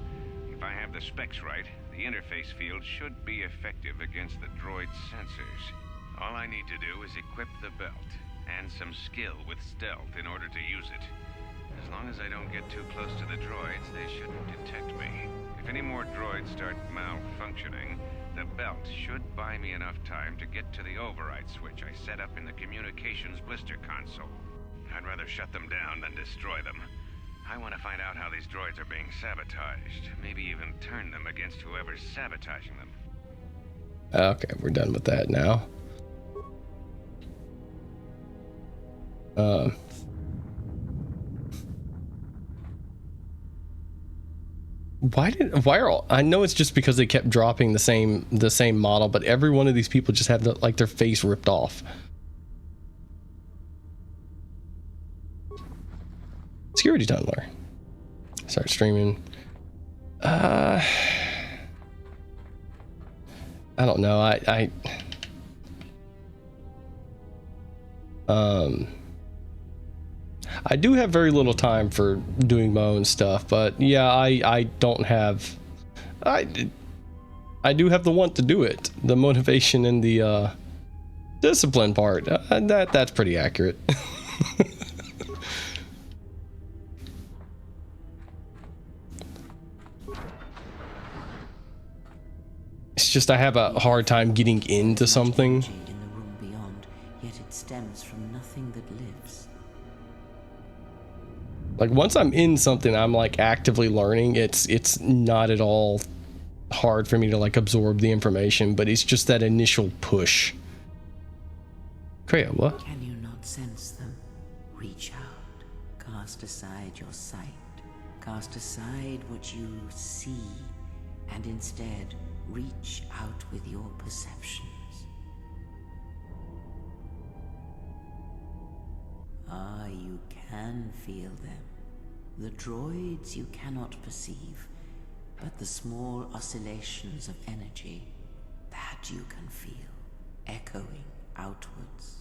If I have the specs right, the interface field should be effective against the droid's sensors. All I need to do is equip the belt and some skill with stealth in order to use it. As long as I don't get too close to the droids, they shouldn't detect me. If any more droids start malfunctioning, the belt should buy me enough time to get to the override switch I set up in the communications blister console. I'd rather shut them down than destroy them. I want to find out how these droids are being sabotaged, maybe even turn them against whoever's sabotaging them. Okay, we're done with that now. Why are all, I know it's just because they kept dropping the same model, but every one of these people just have like their face ripped off. Security tunneler. Start streaming. I don't know. I do have very little time for doing my own stuff, but yeah, I don't have. I do have the want to do it, the motivation and the discipline part. That's pretty accurate. It's just I have a hard time getting into something. In the room beyond, yet it stems from nothing that lives. Like once I'm in something, I'm like actively learning. It's not at all hard for me to like absorb the information, but it's just that initial push. Kreia, what? Can you not sense them? Reach out. Cast aside your sight. Cast aside what you see, and instead reach out with your perceptions. Ah, you can feel them. The droids you cannot perceive, but the small oscillations of energy, that you can feel, echoing outwards.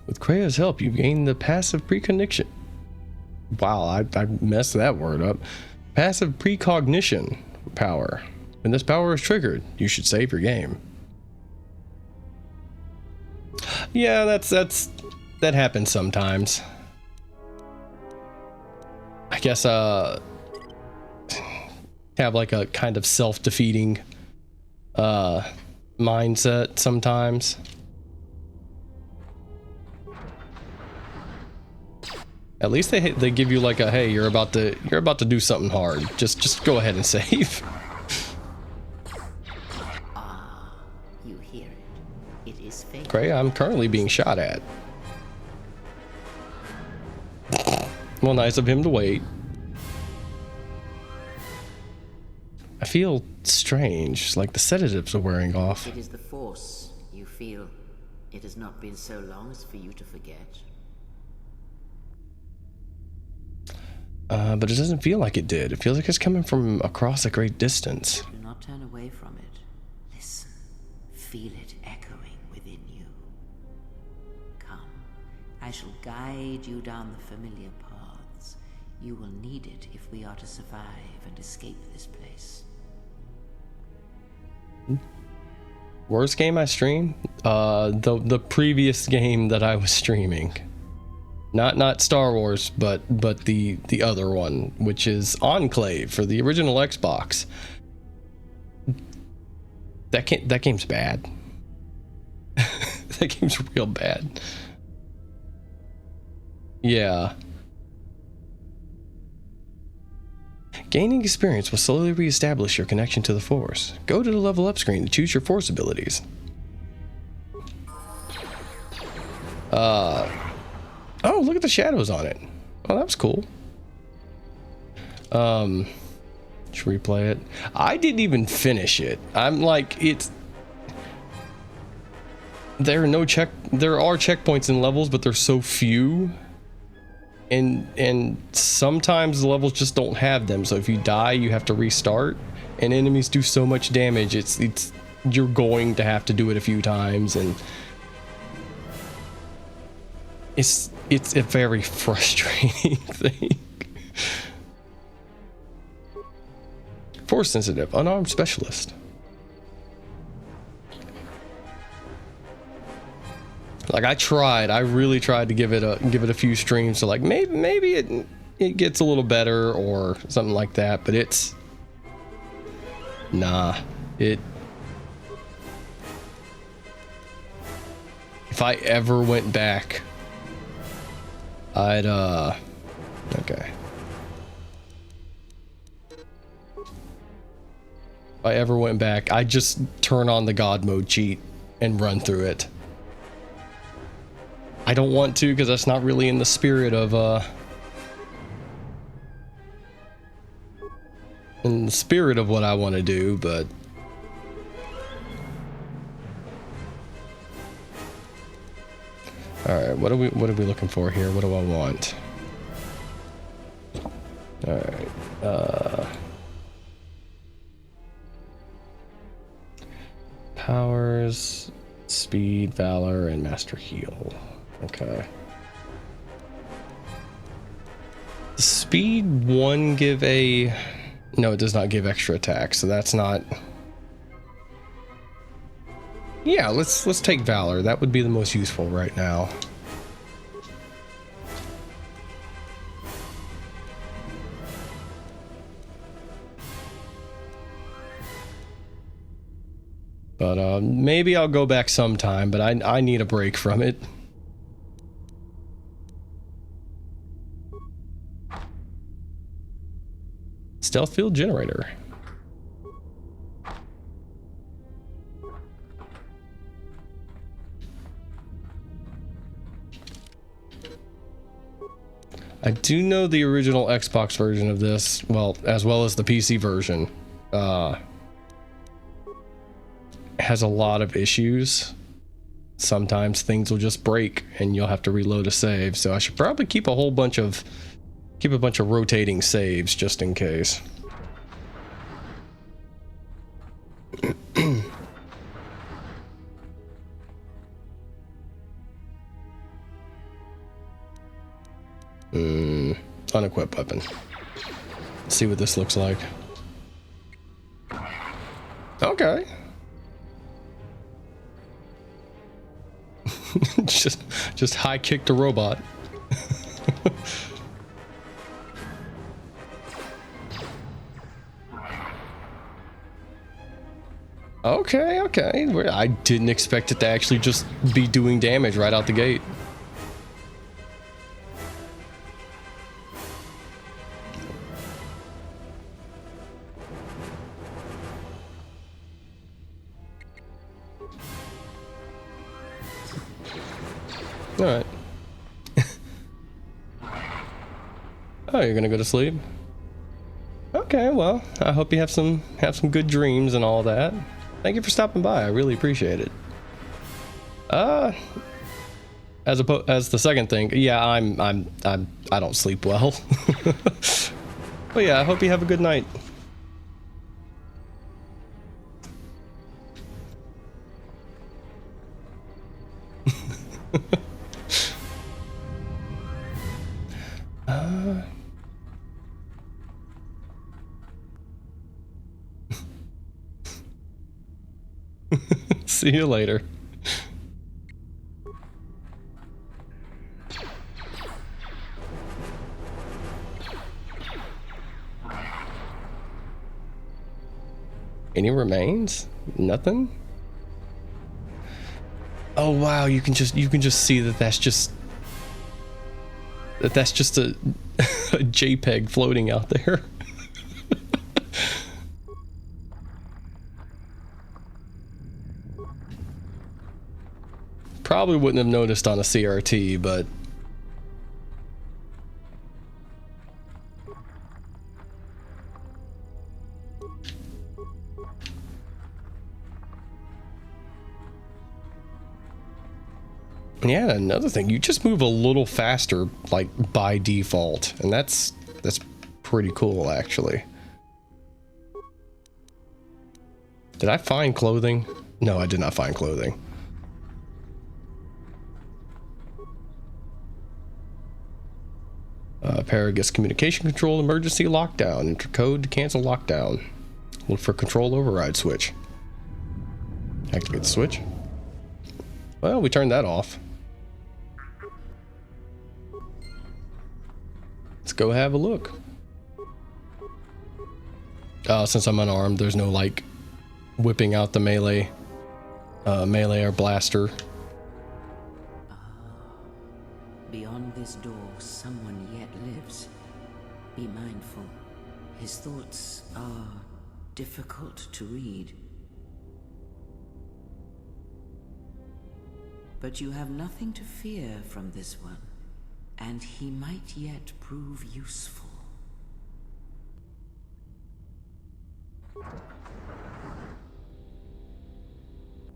With Kreia's help, you gain the passive precognition. Wow, I messed that word up. Passive precognition power. When this power is triggered, you should save your game. Yeah, that happens sometimes. I guess have like a kind of self-defeating mindset sometimes. At least they give you like a, hey, you're about to do something hard. Just go ahead and save. Ah, You hear it. It is fate. Gray, I'm currently being shot at. Well, nice of him to wait. I feel strange, like the sedatives are wearing off. It is the Force, you feel. It has not been so long as for you to forget. But it doesn't feel like it did. It feels like it's coming from across a great distance. Do not turn away from it. Listen. Feel it echoing within you. Come. I shall guide you down the familiar paths. You will need it if we are to survive and escape this place. Worst game I streamed? The previous game that I was streaming. Not Star Wars, but the other one, which is Enclave for the original Xbox. That game's bad. That game's real bad. Yeah. Gaining experience will slowly reestablish your connection to the Force. Go to the level up screen to choose your Force abilities. Oh, look at the shadows on it. Oh, that was cool. Should replay it. I didn't even finish it. I'm like, there are checkpoints in levels, but they're so few. And sometimes the levels just don't have them. So if you die, you have to restart. And enemies do so much damage. You're going to have to do it a few times, and it's a very frustrating thing. Force sensitive, unarmed specialist. Like I really tried to give it a few streams, so like maybe it gets a little better or something like that, but it's nah. If I ever went back, I'd okay. If I ever went back, I'd just turn on the God mode cheat and run through it. I don't want to, because that's not really in the spirit of what I want to do, but all right, what are we looking for here? What do I want? All right, powers, speed, valor, and master heal. Okay. Does speed 1 give a... No, it does not give extra attack, so that's not... Yeah, let's take valor. That would be the most useful right now. But maybe I'll go back sometime, but I need a break from it. Stealth field generator. I do know the original Xbox version of this, well, as well as the PC version, has a lot of issues. Sometimes things will just break and you'll have to reload a save, so I should probably keep a bunch of rotating saves just in case. Unequipped weapon. Let's see what this looks like. Okay. just high kick the robot. Okay. I didn't expect it to actually just be doing damage right out the gate. All right. Oh, you're gonna go to sleep? Okay, well, I hope you have some good dreams and all that. Thank you for stopping by. I really appreciate it. As the second thing, yeah, I don't sleep well. But yeah, I hope you have a good night. See you later. Any remains? Nothing? Oh wow, you can just see that that's just a a JPEG floating out there. Probably wouldn't have noticed on a CRT, but yeah, another thing, you just move a little faster, like by default, and that's pretty cool, actually. Did I find clothing? No, I did not find clothing. Paragus communication control emergency lockdown. Enter code to cancel lockdown. Look for control override switch. Activate the switch. Well, we turned that off. Let's go have a look. Since I'm unarmed, there's no like whipping out the melee or blaster. Beyond this door, someone yet lives. Be mindful. His thoughts are difficult to read. But you have nothing to fear from this one, and he might yet prove useful.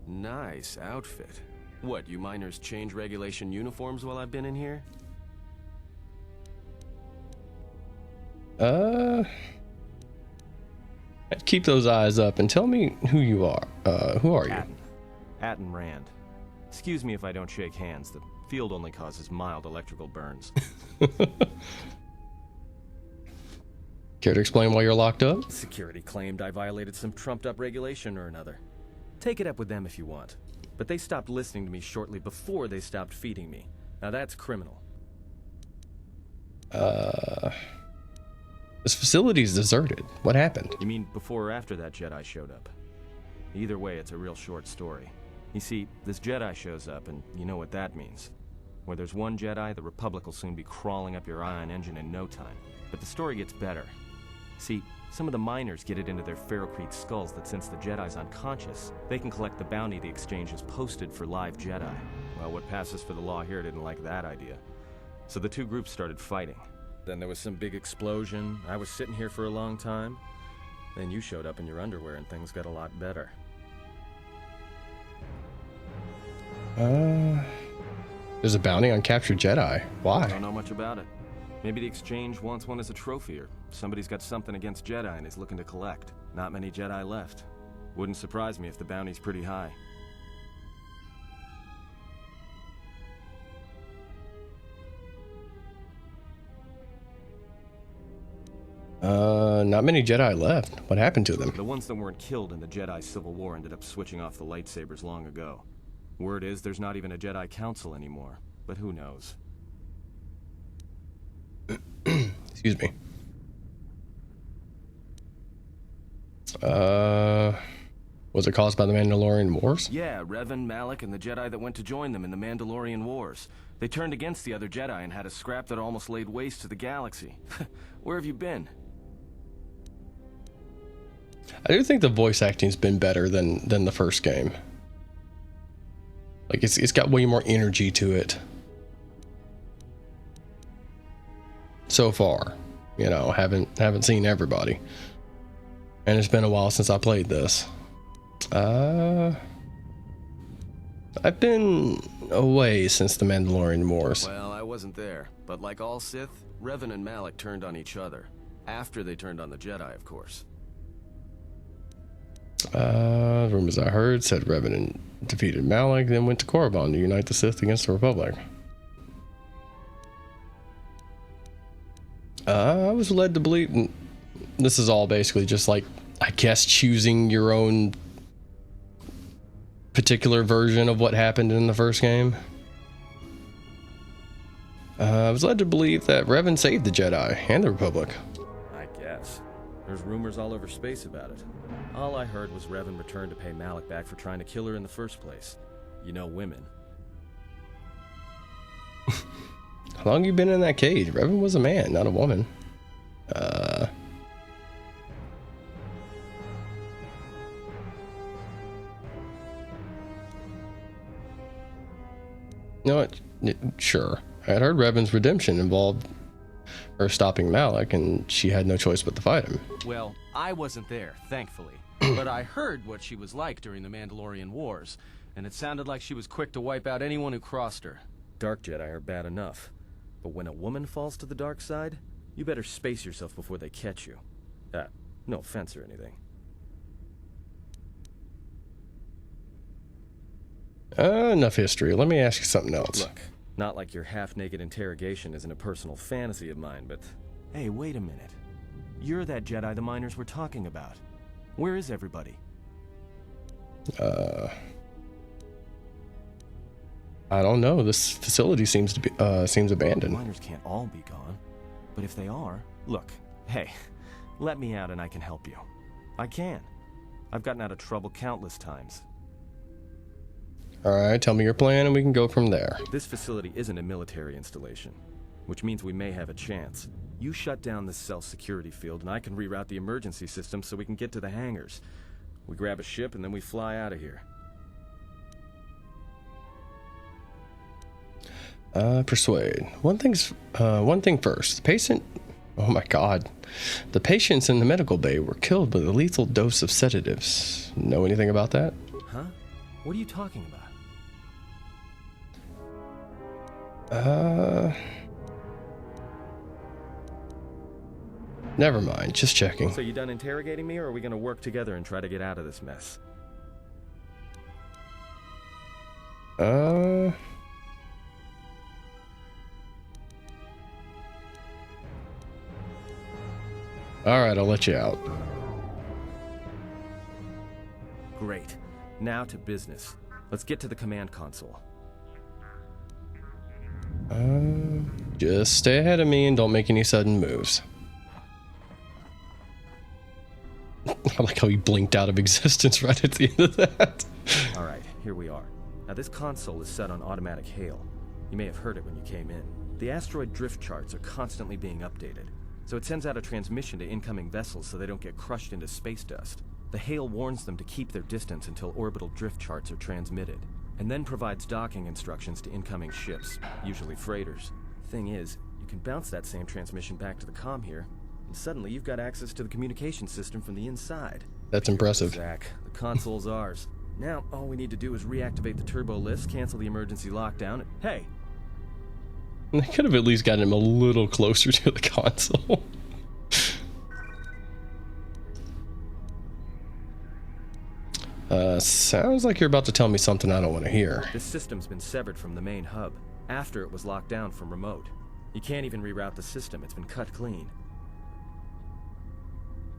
Nice outfit. What, you miners change regulation uniforms while I've been in here? Keep those eyes up and tell me who you are. Who are you? Atten Rand. Excuse me if I don't shake hands. The field only causes mild electrical burns. Care to explain why you're locked up? Security claimed I violated some trumped-up regulation or another. Take it up with them if you want. But they stopped listening to me shortly before they stopped feeding me. Now that's criminal. This facility's deserted. What happened? You mean before or after that Jedi showed up? Either way, it's a real short story. You see, this Jedi shows up, and you know what that means. Where there's one Jedi, the Republic will soon be crawling up your ion engine in no time. But the story gets better. See, some of the miners get it into their ferrocrete skulls that since the Jedi's unconscious, they can collect the bounty the exchange has posted for live Jedi. Well, what passes for the law here didn't like that idea. So the two groups started fighting. Then there was some big explosion. I was sitting here for a long time. Then you showed up in your underwear and things got a lot better. There's a bounty on captured Jedi. Why? I don't know much about it. Maybe the exchange wants one as a trophy, or somebody's got something against Jedi and is looking to collect. Not many Jedi left. Wouldn't surprise me if the bounty's pretty high. Not many Jedi left. What happened to them? The ones that weren't killed in the Jedi Civil War ended up switching off the lightsabers long ago. Word is there's not even a Jedi Council anymore, but who knows? Excuse me. Was it caused by the Mandalorian Wars? Yeah, Revan, Malak, and the Jedi that went to join them in the Mandalorian Wars. They turned against the other Jedi and had a scrap that almost laid waste to the galaxy. Where have you been? I do think the voice acting's been better than the first game. Like it's got way more energy to it. So far, you know, haven't seen everybody. And it's been a while since I played this. I've been away since the Mandalorian Wars. Well, I wasn't there, but like all Sith, Revan and Malak turned on each other. After they turned on the Jedi, of course. Rumors I heard said Revan defeated Malak, then went to Korriban to unite the Sith against the Republic. I was led to believe, and this is all basically just like, I guess, choosing your own particular version of what happened in the first game. I was led to believe that Revan saved the Jedi and the Republic. I guess. There's rumors all over space about it. All I heard was Revan returned to pay Malak back for trying to kill her in the first place. You know, women. How long you been in that cage? Revan was a man, not a woman. You know what? Sure. I had heard Revan's redemption involved her stopping Malak, and she had no choice but to fight him. Well, I wasn't there, thankfully. But I heard what she was like during the Mandalorian Wars, and it sounded like she was quick to wipe out anyone who crossed her. Dark Jedi are bad enough. But when a woman falls to the dark side, you better space yourself before they catch you. No offense or anything. Enough history. Let me ask you something else. Look, not like your half-naked interrogation isn't a personal fantasy of mine, but... Hey, wait a minute. You're that Jedi the miners were talking about. Where is everybody? I don't know. This facility seems to be seems abandoned. Miners can't all be gone. But if they are... Look, hey, let me out and I can help you. I can. I've gotten out of trouble countless times. Alright, tell me your plan and we can go from there. This facility isn't a military installation, which means we may have a chance. You shut down this cell security field and I can reroute the emergency system so we can get to the hangars. We grab a ship and then we fly out of here. Persuade. One thing first. The patient... Oh my god. The patients in the medical bay were killed with a lethal dose of sedatives. Know anything about that? Huh? What are you talking about? Never mind. Just checking. So you done interrogating me, or are we gonna work together and try to get out of this mess? Alright, I'll let you out. Great. Now to business. Let's get to the command console. Just stay ahead of me and don't make any sudden moves. I like how he blinked out of existence right at the end of that. Alright, here we are. Now this console is set on automatic hail. You may have heard it when you came in. The asteroid drift charts are constantly being updated, so it sends out a transmission to incoming vessels so they don't get crushed into space dust. The hail warns them to keep their distance until orbital drift charts are transmitted, and then provides docking instructions to incoming ships, usually freighters. Thing is, you can bounce that same transmission back to the comm here, and suddenly you've got access to the communication system from the inside. That's impressive. Zach, the console's ours. Now, all we need to do is reactivate the turbo lifts, cancel the emergency lockdown, and hey! They could have at least gotten him a little closer to the console. Sounds like you're about to tell me something I don't want to hear. This system's been severed from the main hub, after it was locked down from remote. You can't even reroute the system, it's been cut clean.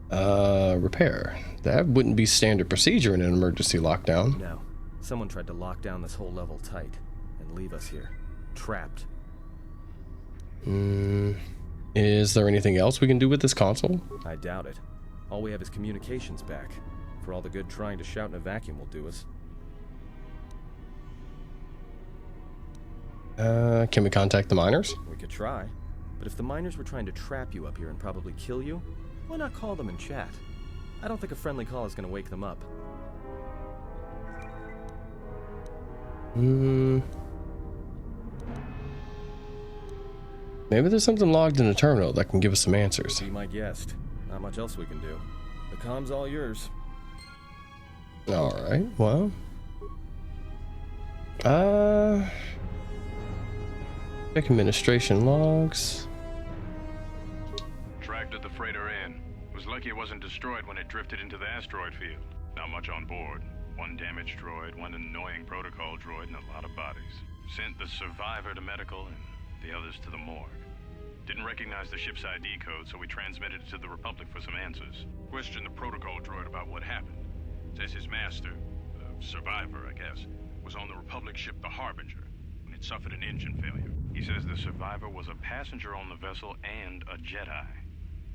Repair. That wouldn't be standard procedure in an emergency lockdown. No. Someone tried to lock down this whole level tight, and leave us here. Trapped. Is there anything else we can do with this console? I doubt it. All we have is communications back. For all the good trying to shout in a vacuum will do us. Can we contact the miners? We could try. But if the miners were trying to trap you up here and probably kill you, why not call them and chat? I don't think a friendly call is going to wake them up. Maybe there's something logged in the terminal that can give us some answers. Be my guest. Not much else we can do. The comm's all yours. Alright, well. Check administration logs. Tracked the freighter in. Was lucky it wasn't destroyed when it drifted into the asteroid field. Not much on board. One damaged droid, one annoying protocol droid, and a lot of bodies. Sent the survivor to medical and the others to the morgue. Didn't recognize the ship's ID code, so we transmitted it to the Republic for some answers. Questioned the protocol droid about what happened. Says his master, survivor, I guess, was on the Republic ship the Harbinger when it suffered an engine failure. He says the survivor was a passenger on the vessel and a Jedi.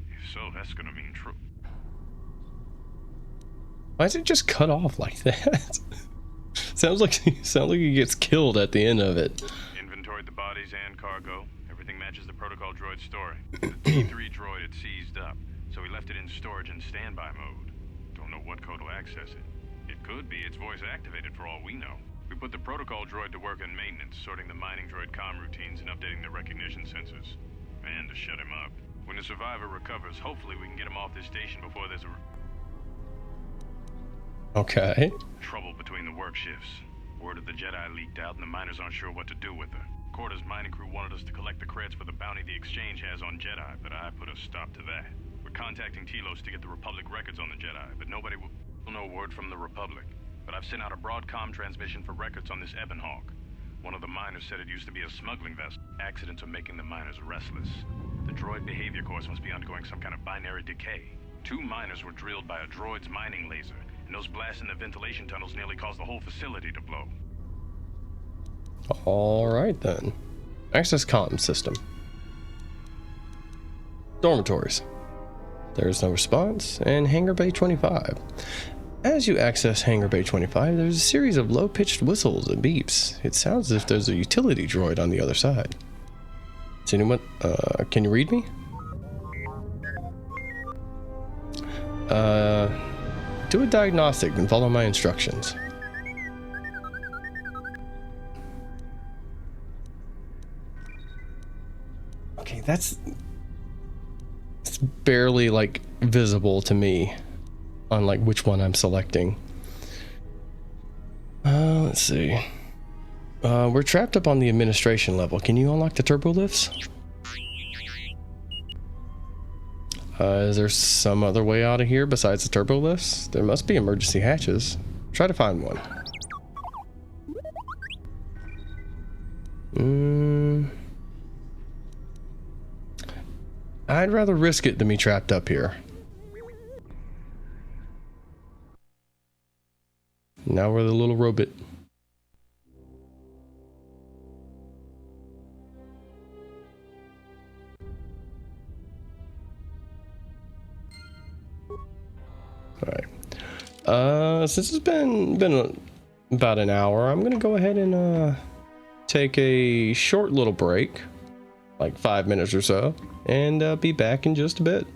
If so, that's gonna mean true. Why is it just cut off like that? sounds like he gets killed at the end of it. Inventoried the bodies and cargo. Everything matches the protocol droid's story. The T3 droid had seized up, so we left it in storage in standby mode. Don't know what code will access it. It could be it's voice activated for all we know. We put the protocol droid to work in maintenance, sorting the mining droid comm routines and updating the recognition sensors. And to shut him up. When the survivor recovers, hopefully we can get him off this station before there's Okay. trouble between the work shifts. Word of the Jedi leaked out and the miners aren't sure what to do with her. Corda's mining crew wanted us to collect the credits for the bounty the Exchange has on Jedi, but I put a stop to that. We're contacting Telos to get the Republic records on the Jedi, but nobody will know word from the Republic. But I've sent out a broadcom transmission for records on this Ebon Hawk. One of the miners said it used to be a smuggling vessel. Accidents are making the miners restless. The droid behavior course must be undergoing some kind of binary decay. 2 miners were drilled by a droid's mining laser, and those blasts in the ventilation tunnels nearly caused the whole facility to blow. Alright then. Access comm system. Dormitories. There's no response, and Hangar Bay 25. As you access Hangar Bay 25, there's a series of low-pitched whistles and beeps. It sounds as if there's a utility droid on the other side. Is anyone, can you read me? Do a diagnostic and follow my instructions. Okay, it's barely like visible to me on like which one I'm selecting. Let's see. We're trapped up on the administration level. Can you unlock the turbo lifts? Is there some other way out of here besides the turbo lifts? There must be emergency hatches. Try to find one. I'd rather risk it than be trapped up here. Now we're the little robot. Alright. Since it's been about an hour, I'm gonna go ahead and take a short little break, like 5 minutes or so, and be back in just a bit.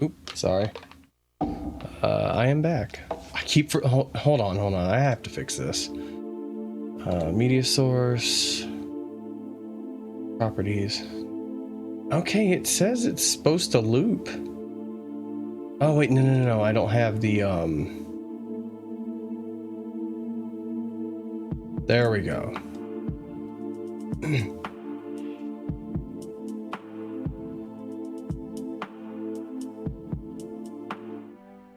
Oops, sorry. I am back. I keep hold on. I have to fix this. Media source, properties. Okay, it says it's supposed to loop. Oh wait, no. I don't have the There we go.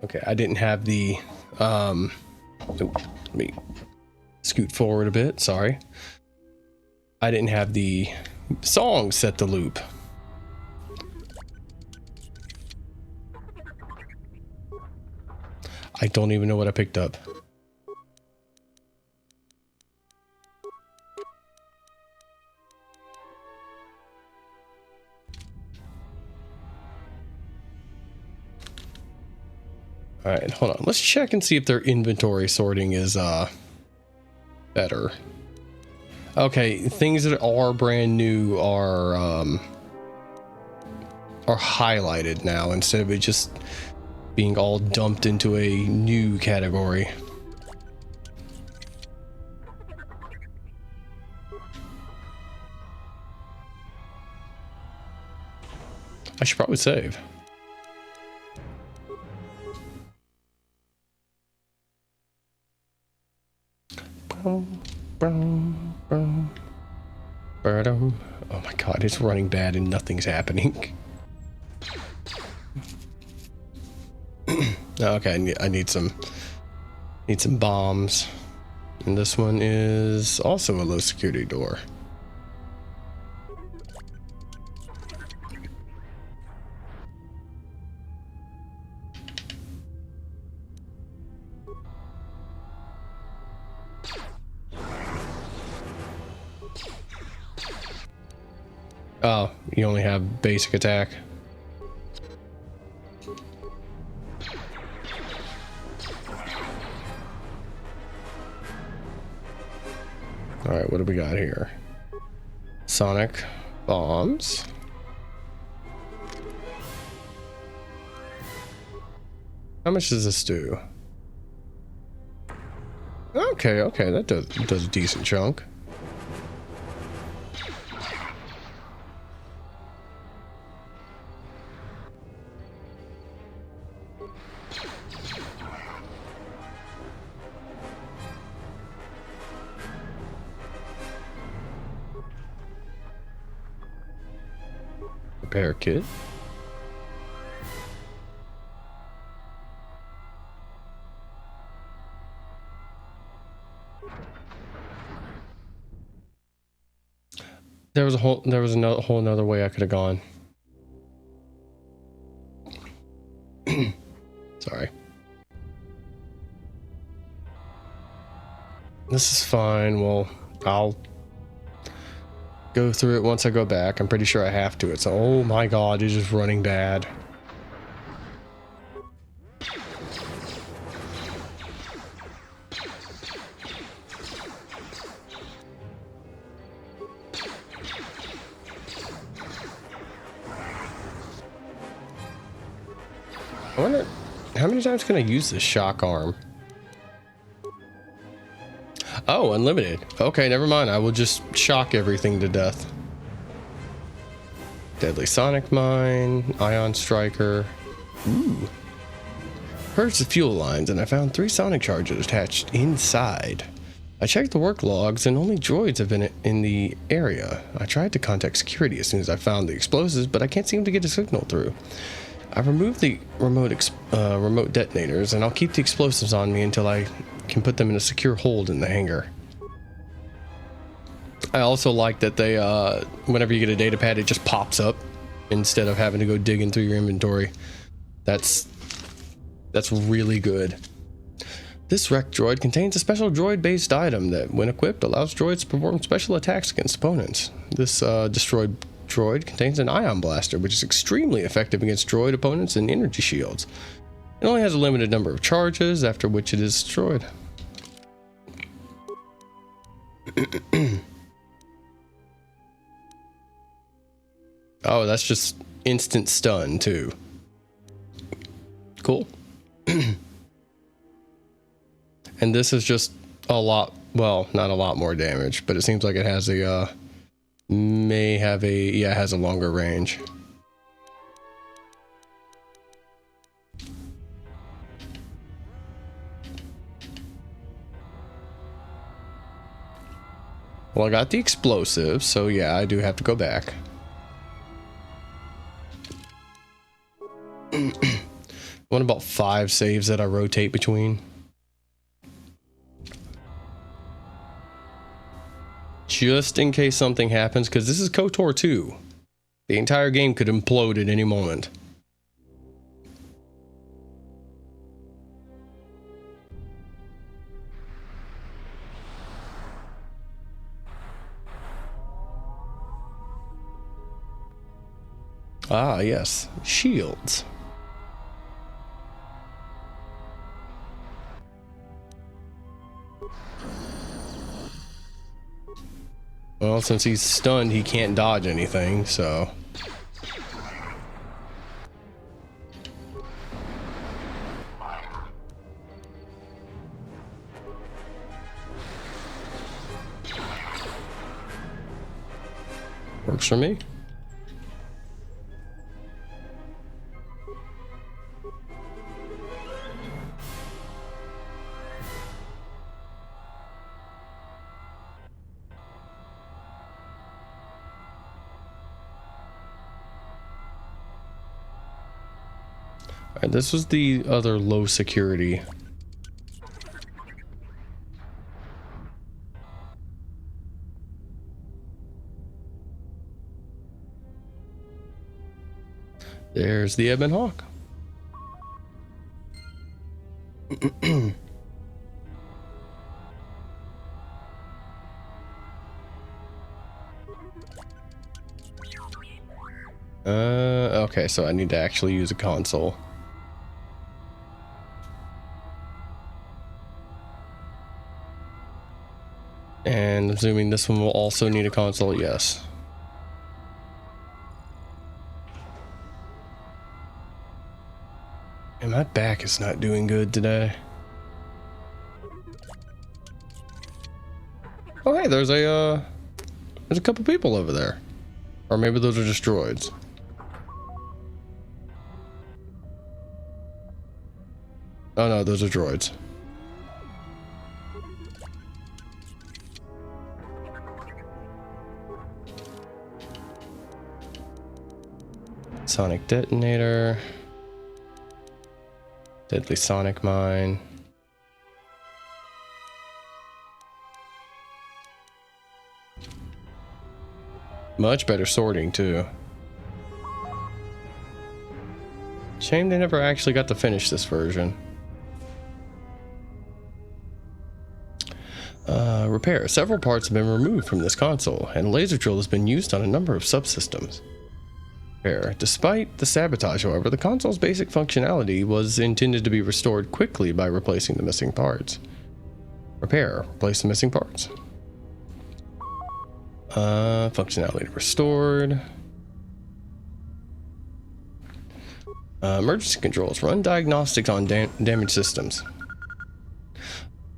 Okay, I didn't have the let me scoot forward a bit, sorry. I didn't have the song set to loop. I don't even know what I picked up. All right, hold on. Let's check and see if their inventory sorting is better. Okay, things that are brand new are highlighted now instead of it just being all dumped into a new category. I should probably save. Oh my god, it's running bad and nothing's happening. Okay, I need some bombs. And this one is also a low security door. Oh, you only have basic attack. Alright, what do we got here? Sonic bombs. How much does this do? Okay, that does a decent chunk. Repair kit. There was another whole another way I could have gone. Sorry. This is fine. Well, I'll go through it once I go back. I'm pretty sure I have to. It's oh my god, it's just running bad. I wonder how many times can I use this shock arm? Oh, unlimited. Okay, never mind. I will just shock everything to death. Deadly Sonic Mine, Ion Striker. Ooh. Purged the fuel lines and I found 3 Sonic charges attached inside. I checked the work logs and only droids have been in the area. I tried to contact security as soon as I found the explosives, but I can't seem to get a signal through. I removed the remote detonators and I'll keep the explosives on me until I can put them in a secure hold in the hangar. I also like that they whenever you get a data pad, it just pops up instead of having to go digging through your inventory. That's really good. This wrecked droid contains a special droid-based item that, when equipped, allows droids to perform special attacks against opponents. This destroyed droid contains an ion blaster, which is extremely effective against droid opponents and energy shields. It only has a limited number of charges, after which it is destroyed. Oh, that's just instant stun, too. Cool. And this is just a lot, well, not a lot more damage, but it seems like it has a, it has a longer range. Well, I got the explosives, so yeah, I do have to go back. What about 5 saves that I rotate between? Just in case something happens, because this is KOTOR 2. The entire game could implode at any moment. Ah, yes. Shields. Well, since he's stunned, he can't dodge anything, so... Works for me. Alright, this was the other low security. There's the Ebon Hawk. Okay, so I need to actually use a console. And assuming this one will also need a console, yes. And my back is not doing good today. Oh hey, there's a couple people over there. Or maybe those are just droids. Oh no, those are droids. Sonic detonator. Deadly sonic mine. Much better sorting too. Shame they never actually got to finish this version. Repair. Several parts have been removed from this console, and laser drill has been used on a number of subsystems. Repair. Despite the sabotage, however, the console's basic functionality was intended to be restored quickly by replacing the missing parts. Repair. Replace the missing parts. Functionality restored. Emergency controls. Run diagnostics on damaged systems.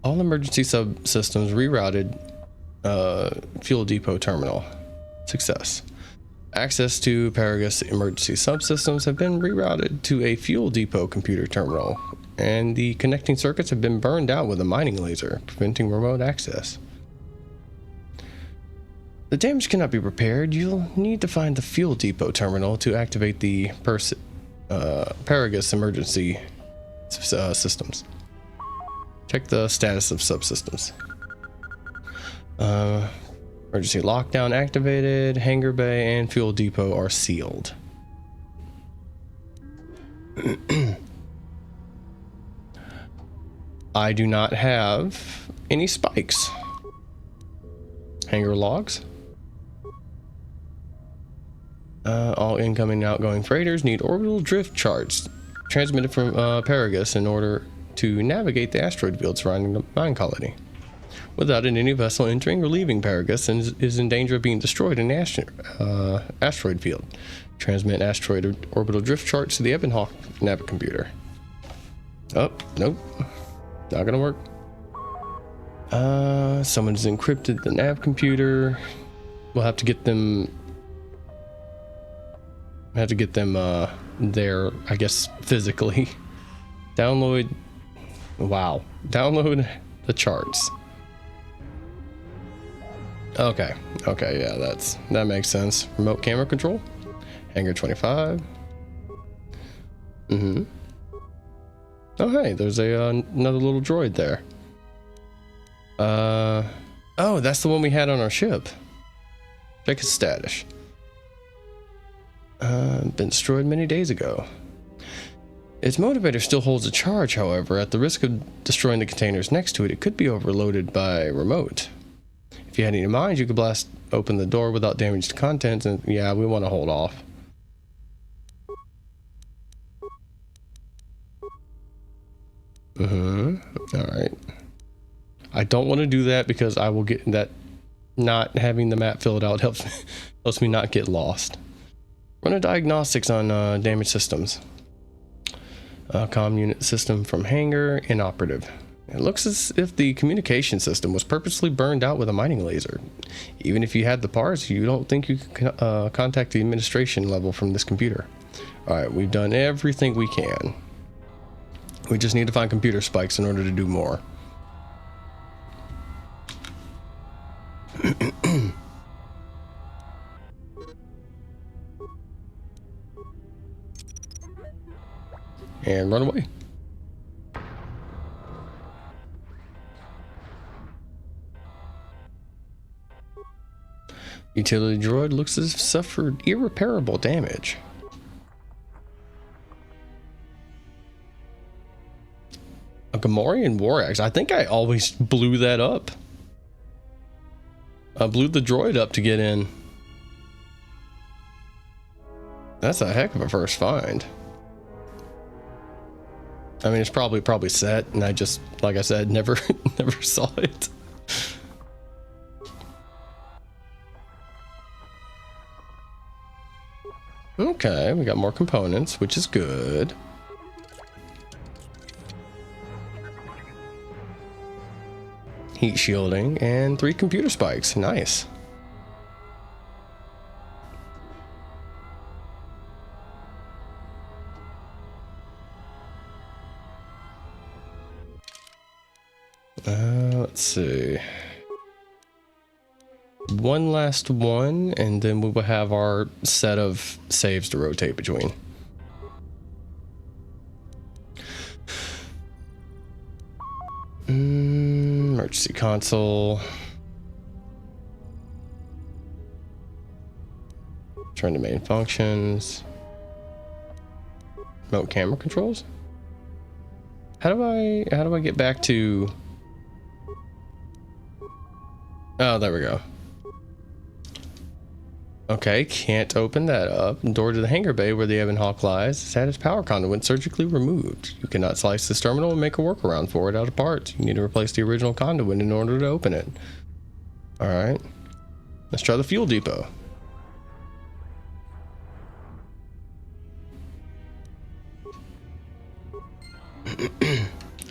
All emergency subsystems rerouted. Fuel depot terminal. Success. Access to Paragus emergency subsystems have been rerouted to a fuel depot computer terminal, and the connecting circuits have been burned out with a mining laser, preventing remote access. The damage cannot be repaired. You'll need to find the fuel depot terminal to activate the Paragus emergency systems. Check the status of subsystems. Emergency lockdown activated. Hangar bay and fuel depot are sealed. I do not have any spikes. Hangar logs. All incoming and outgoing freighters need orbital drift charts transmitted from Paragus in order to navigate the asteroid field surrounding the mine colony. Without it, any vessel entering or leaving Paragus is in danger of being destroyed in the asteroid field. Transmit asteroid orbital drift charts to the Ebon Hawk navigation computer. Oh, nope. Not gonna work. Someone's encrypted the nav computer. We'll have to get them there, I guess, physically. Download. Wow. Download the charts. Okay. Okay, yeah, that makes sense. Remote camera control. Hangar 25. Mm-hmm. Oh, hey, there's another little droid there. Oh, that's the one we had on our ship. Check his status. Been destroyed many days ago. Its motivator still holds a charge, however. At the risk of destroying the containers next to it, it could be overloaded by remote. If you had any mind, you could blast open the door without damage to contents, and yeah, we want to hold off. Alright. I don't want to do that because I will get that. Not having the map filled out helps me not get lost. Run a diagnostics on damaged systems. Comm unit system from hangar inoperative. It looks as if the communication system was purposely burned out with a mining laser. Even if you had the parts, you don't think you can contact the administration level from this computer. Alright, we've done everything we can. We just need to find computer spikes in order to do more. And run away. Utility droid looks as if suffered irreparable damage. A Gamorrean war axe. I think I always blew that up. I blew the droid up to get in. That's a heck of a first find. I mean, it's probably set, and I just, like I said, never saw it. Okay, we got more components, which is good. Heat shielding and 3 computer spikes. Nice. Let's see. One last one, and then we will have our set of saves to rotate between. Emergency console. Turn to main functions. Remote camera controls. How do I get back to? Oh, there we go. Okay, can't open that up. Door to the hangar bay where the Ebon Hawk lies has had its power conduit surgically removed. You cannot slice this terminal and make a workaround for it out of parts. You need to replace the original conduit in order to open it. Alright. Let's try the fuel depot.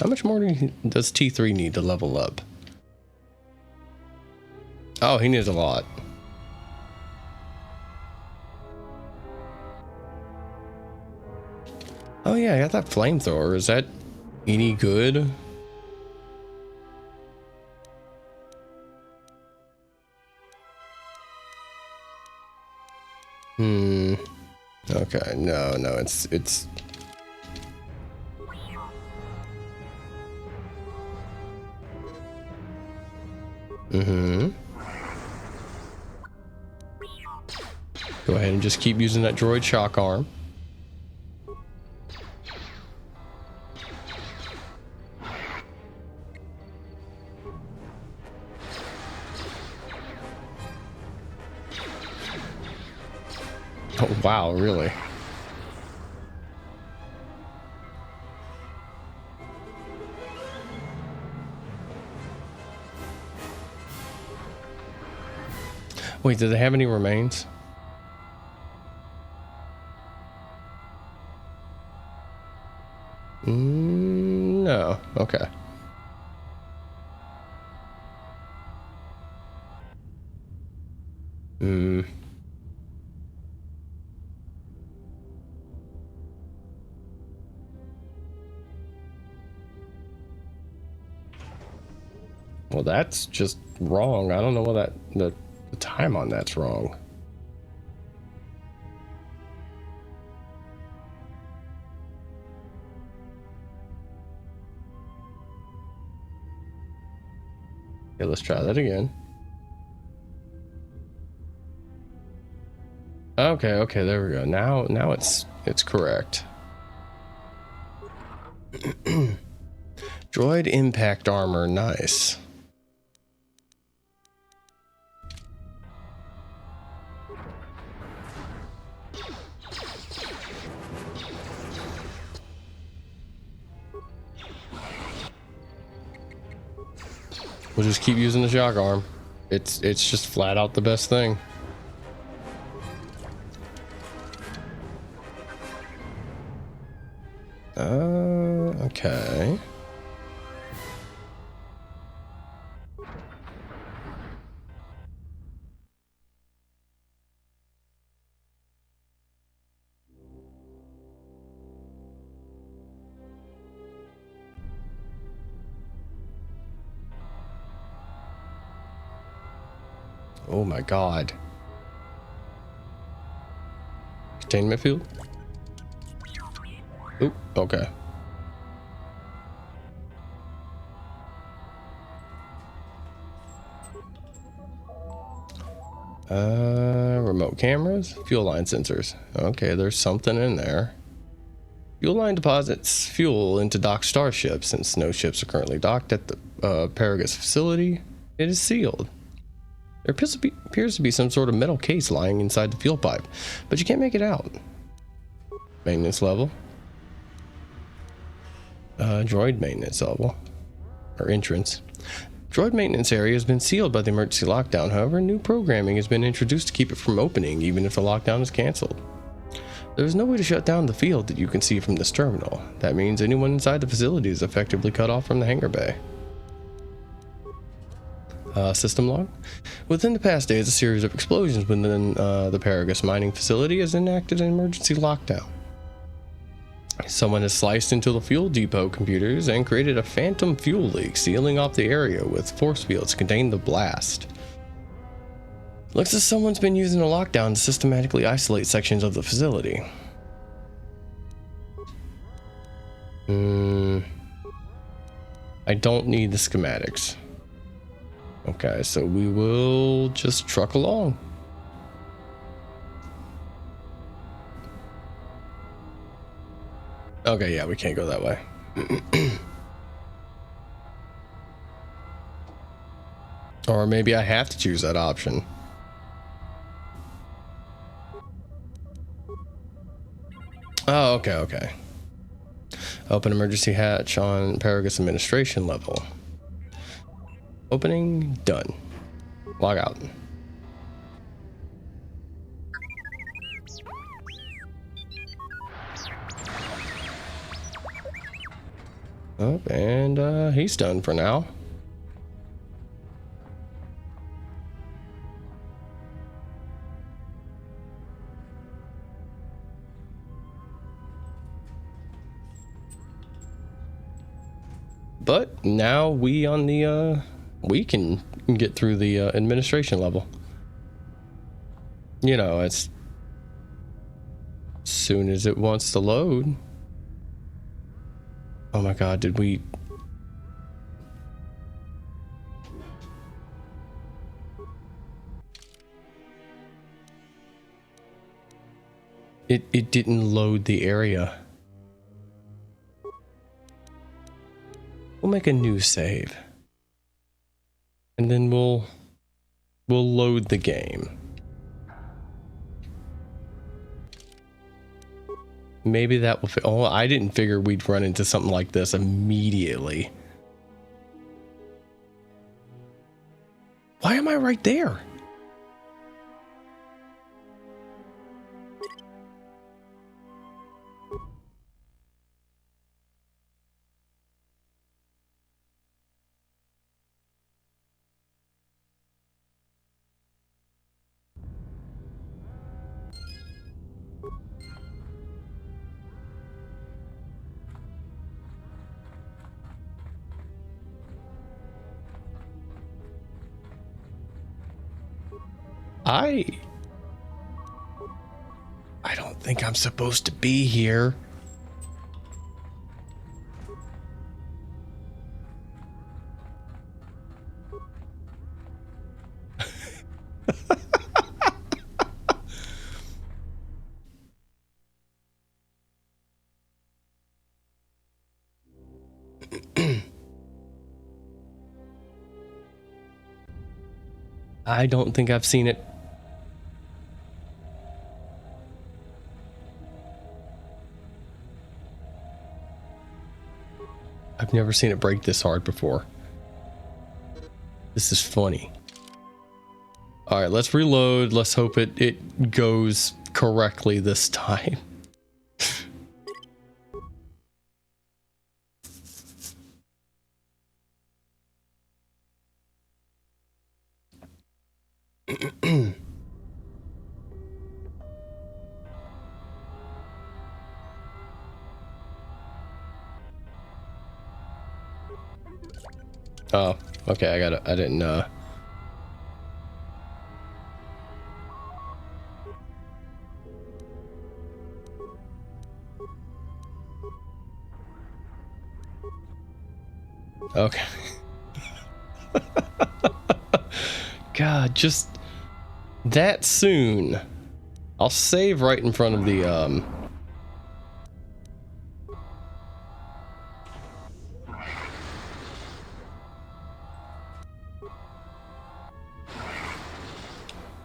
How much more does T3 need to level up? Oh, he needs a lot. Oh yeah, I got that flamethrower. Is that any good? Okay, no, it's Go ahead and just keep using that droid shock arm. Oh, wow, really? Wait, do they have any remains? no? Okay. Hmm. Well, that's just wrong. I don't know what the time on that's wrong. Okay, let's try that again. Okay, okay, there we go. Now it's correct. Droid impact armor, nice. We'll just keep using the shock arm. It's just flat out the best thing. Okay. Oh my god. Containment field? Oop, okay. Remote cameras, fuel line sensors. Okay, there's something in there. Fuel line deposits fuel into docked starships. Since no ships are currently docked at the Paragus facility, it is sealed. There appears to be some sort of metal case lying inside the fuel pipe, but you can't make it out. Maintenance level. Droid maintenance level. Or entrance. Droid maintenance area has been sealed by the emergency lockdown. However, new programming has been introduced to keep it from opening, even if the lockdown is cancelled. There is no way to shut down the field that you can see from this terminal. That means anyone inside the facility is effectively cut off from the hangar bay. System log. Within the past days, a series of explosions within the Paragus mining facility has enacted an emergency lockdown. Someone has sliced into the fuel depot computers and created a phantom fuel leak, sealing off the area with force fields to contain the blast. Looks as someone's been using the lockdown to systematically isolate sections of the facility. I don't need the schematics. Okay, so we will just truck along. Okay, yeah, we can't go that way. Or maybe I have to choose that option. Oh, okay, okay. Open emergency hatch on Paragus administration level. Opening, done. Log out. Oh, and he's done for now. But now we on the we can get through the administration level. You know, as soon as it wants to load. Oh my god, did we... It didn't load the area. We'll make a new save. And then we'll load the game. Maybe that will... Oh, I didn't figure we'd run into something like this immediately. Why am I right there? I don't think I'm supposed to be here. I don't think I've seen it. I've never seen it break this hard before. This is funny. All right, let's reload. Let's hope it goes correctly this time. Oh, okay, I got it. I didn't okay. God, just that soon. I'll save right in front of the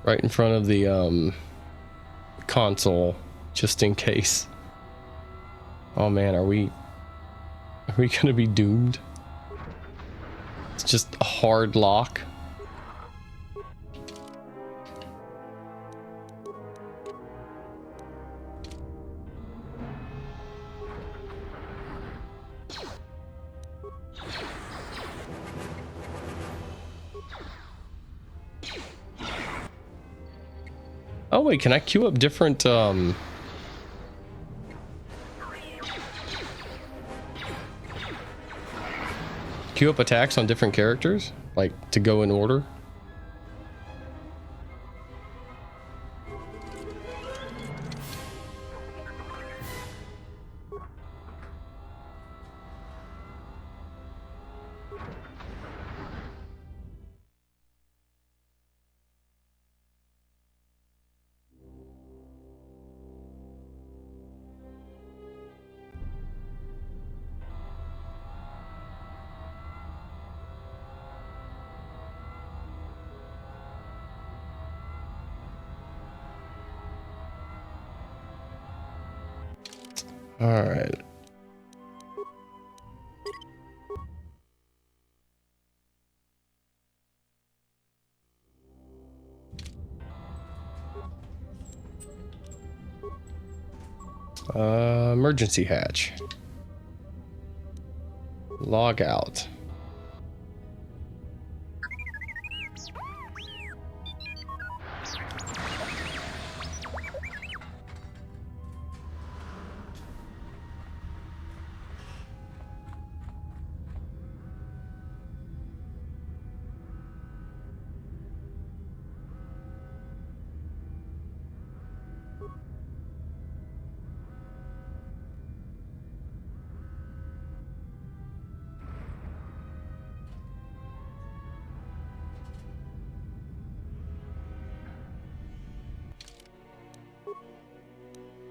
right in front of the console, just in case. Oh man, are we gonna be doomed? It's just a hard lock. Oh wait, can I queue up different queue up attacks on different characters? Like to go in order? All right. Emergency hatch. Log out.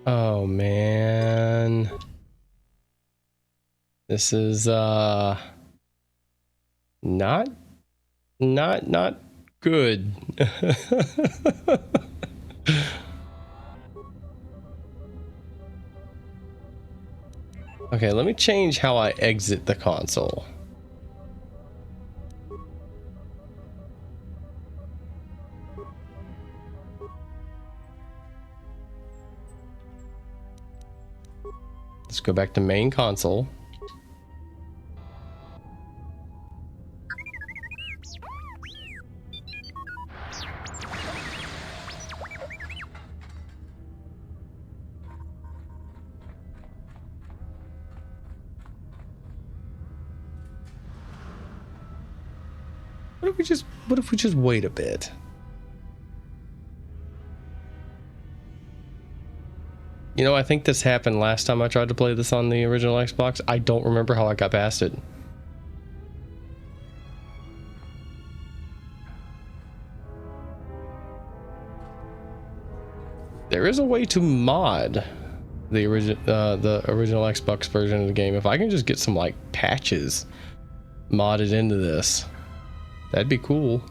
Oh man. This is not good. Okay, let me change how I exit the console. Let's go back to main console. What if we just wait a bit? You know, I think this happened last time I tried to play this on the original Xbox. I don't remember how I got past it. There is a way to mod the original Xbox version of the game. If I can just get some like patches modded into this, that'd be cool.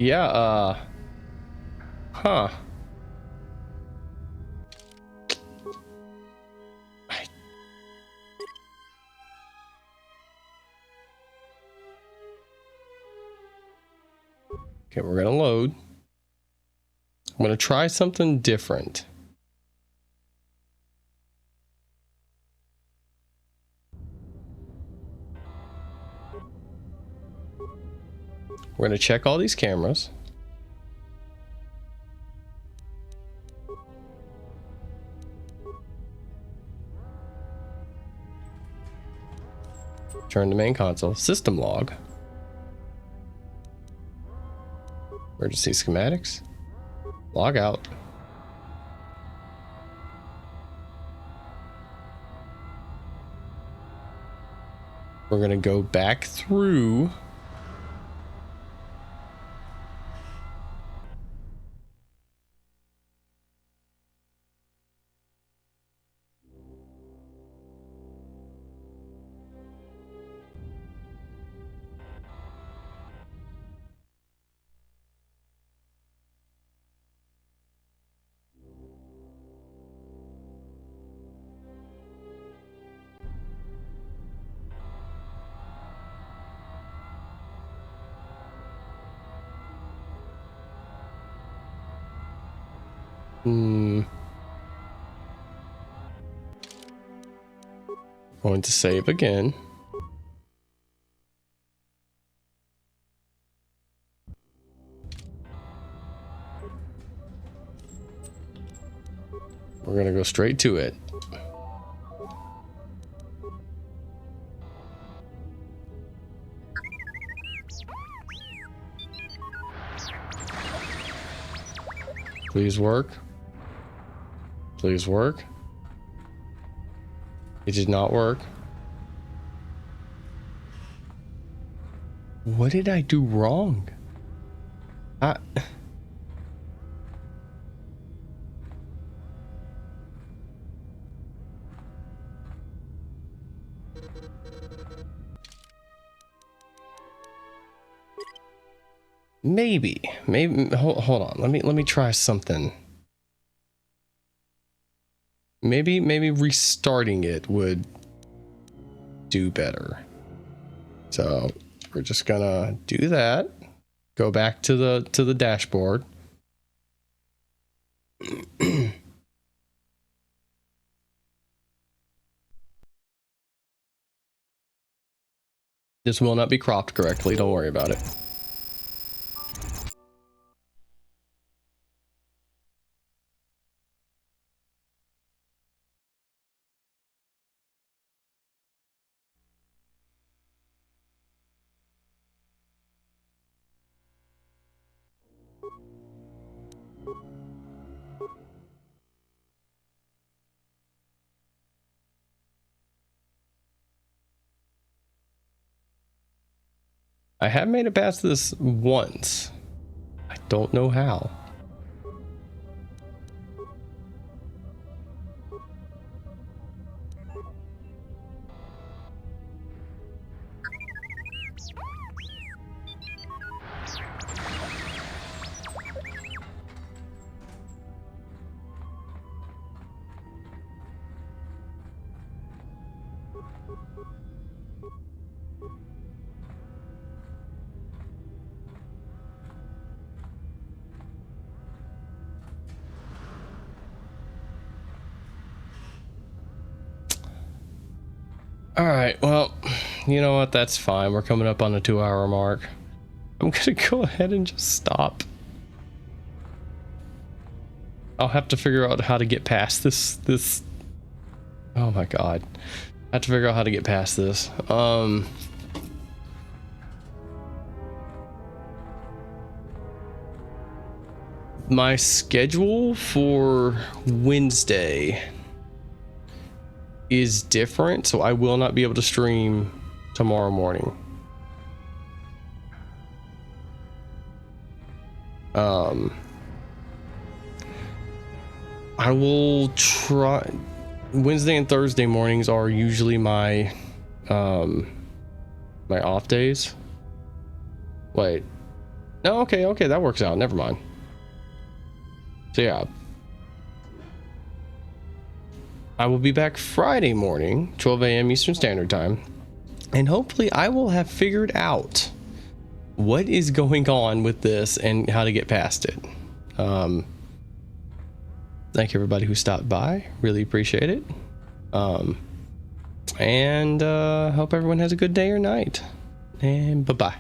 Yeah, huh. Okay, we're gonna load. I'm gonna try something different. We're gonna check all these cameras. Turn to main console. System log. Emergency schematics. Log out. We're gonna go back through. Going to save again. We're gonna go straight to it. Please work. Please work. It did not work. What did I do wrong? Maybe hold on. Let me try something. Maybe restarting it would do better. So we're just gonna do that. Go back to the dashboard. This will not be cropped correctly, don't worry about it. I have made it past this once. I don't know how. All right, well, you know what? That's fine. We're coming up on the 2-hour mark. I'm gonna go ahead and just stop. I'll have to figure out how to get past this. Oh my God. I have to figure out how to get past this. My schedule for Wednesday is different, so I will not be able to stream tomorrow morning. I will try. Wednesday and Thursday mornings are usually my my off days. Wait. No, okay, that works out. Never mind. So yeah. I will be back Friday morning, 12 a.m. Eastern Standard Time. And hopefully I will have figured out what is going on with this and how to get past it. Thank you everybody who stopped by. Really appreciate it. And hope everyone has a good day or night. And bye-bye.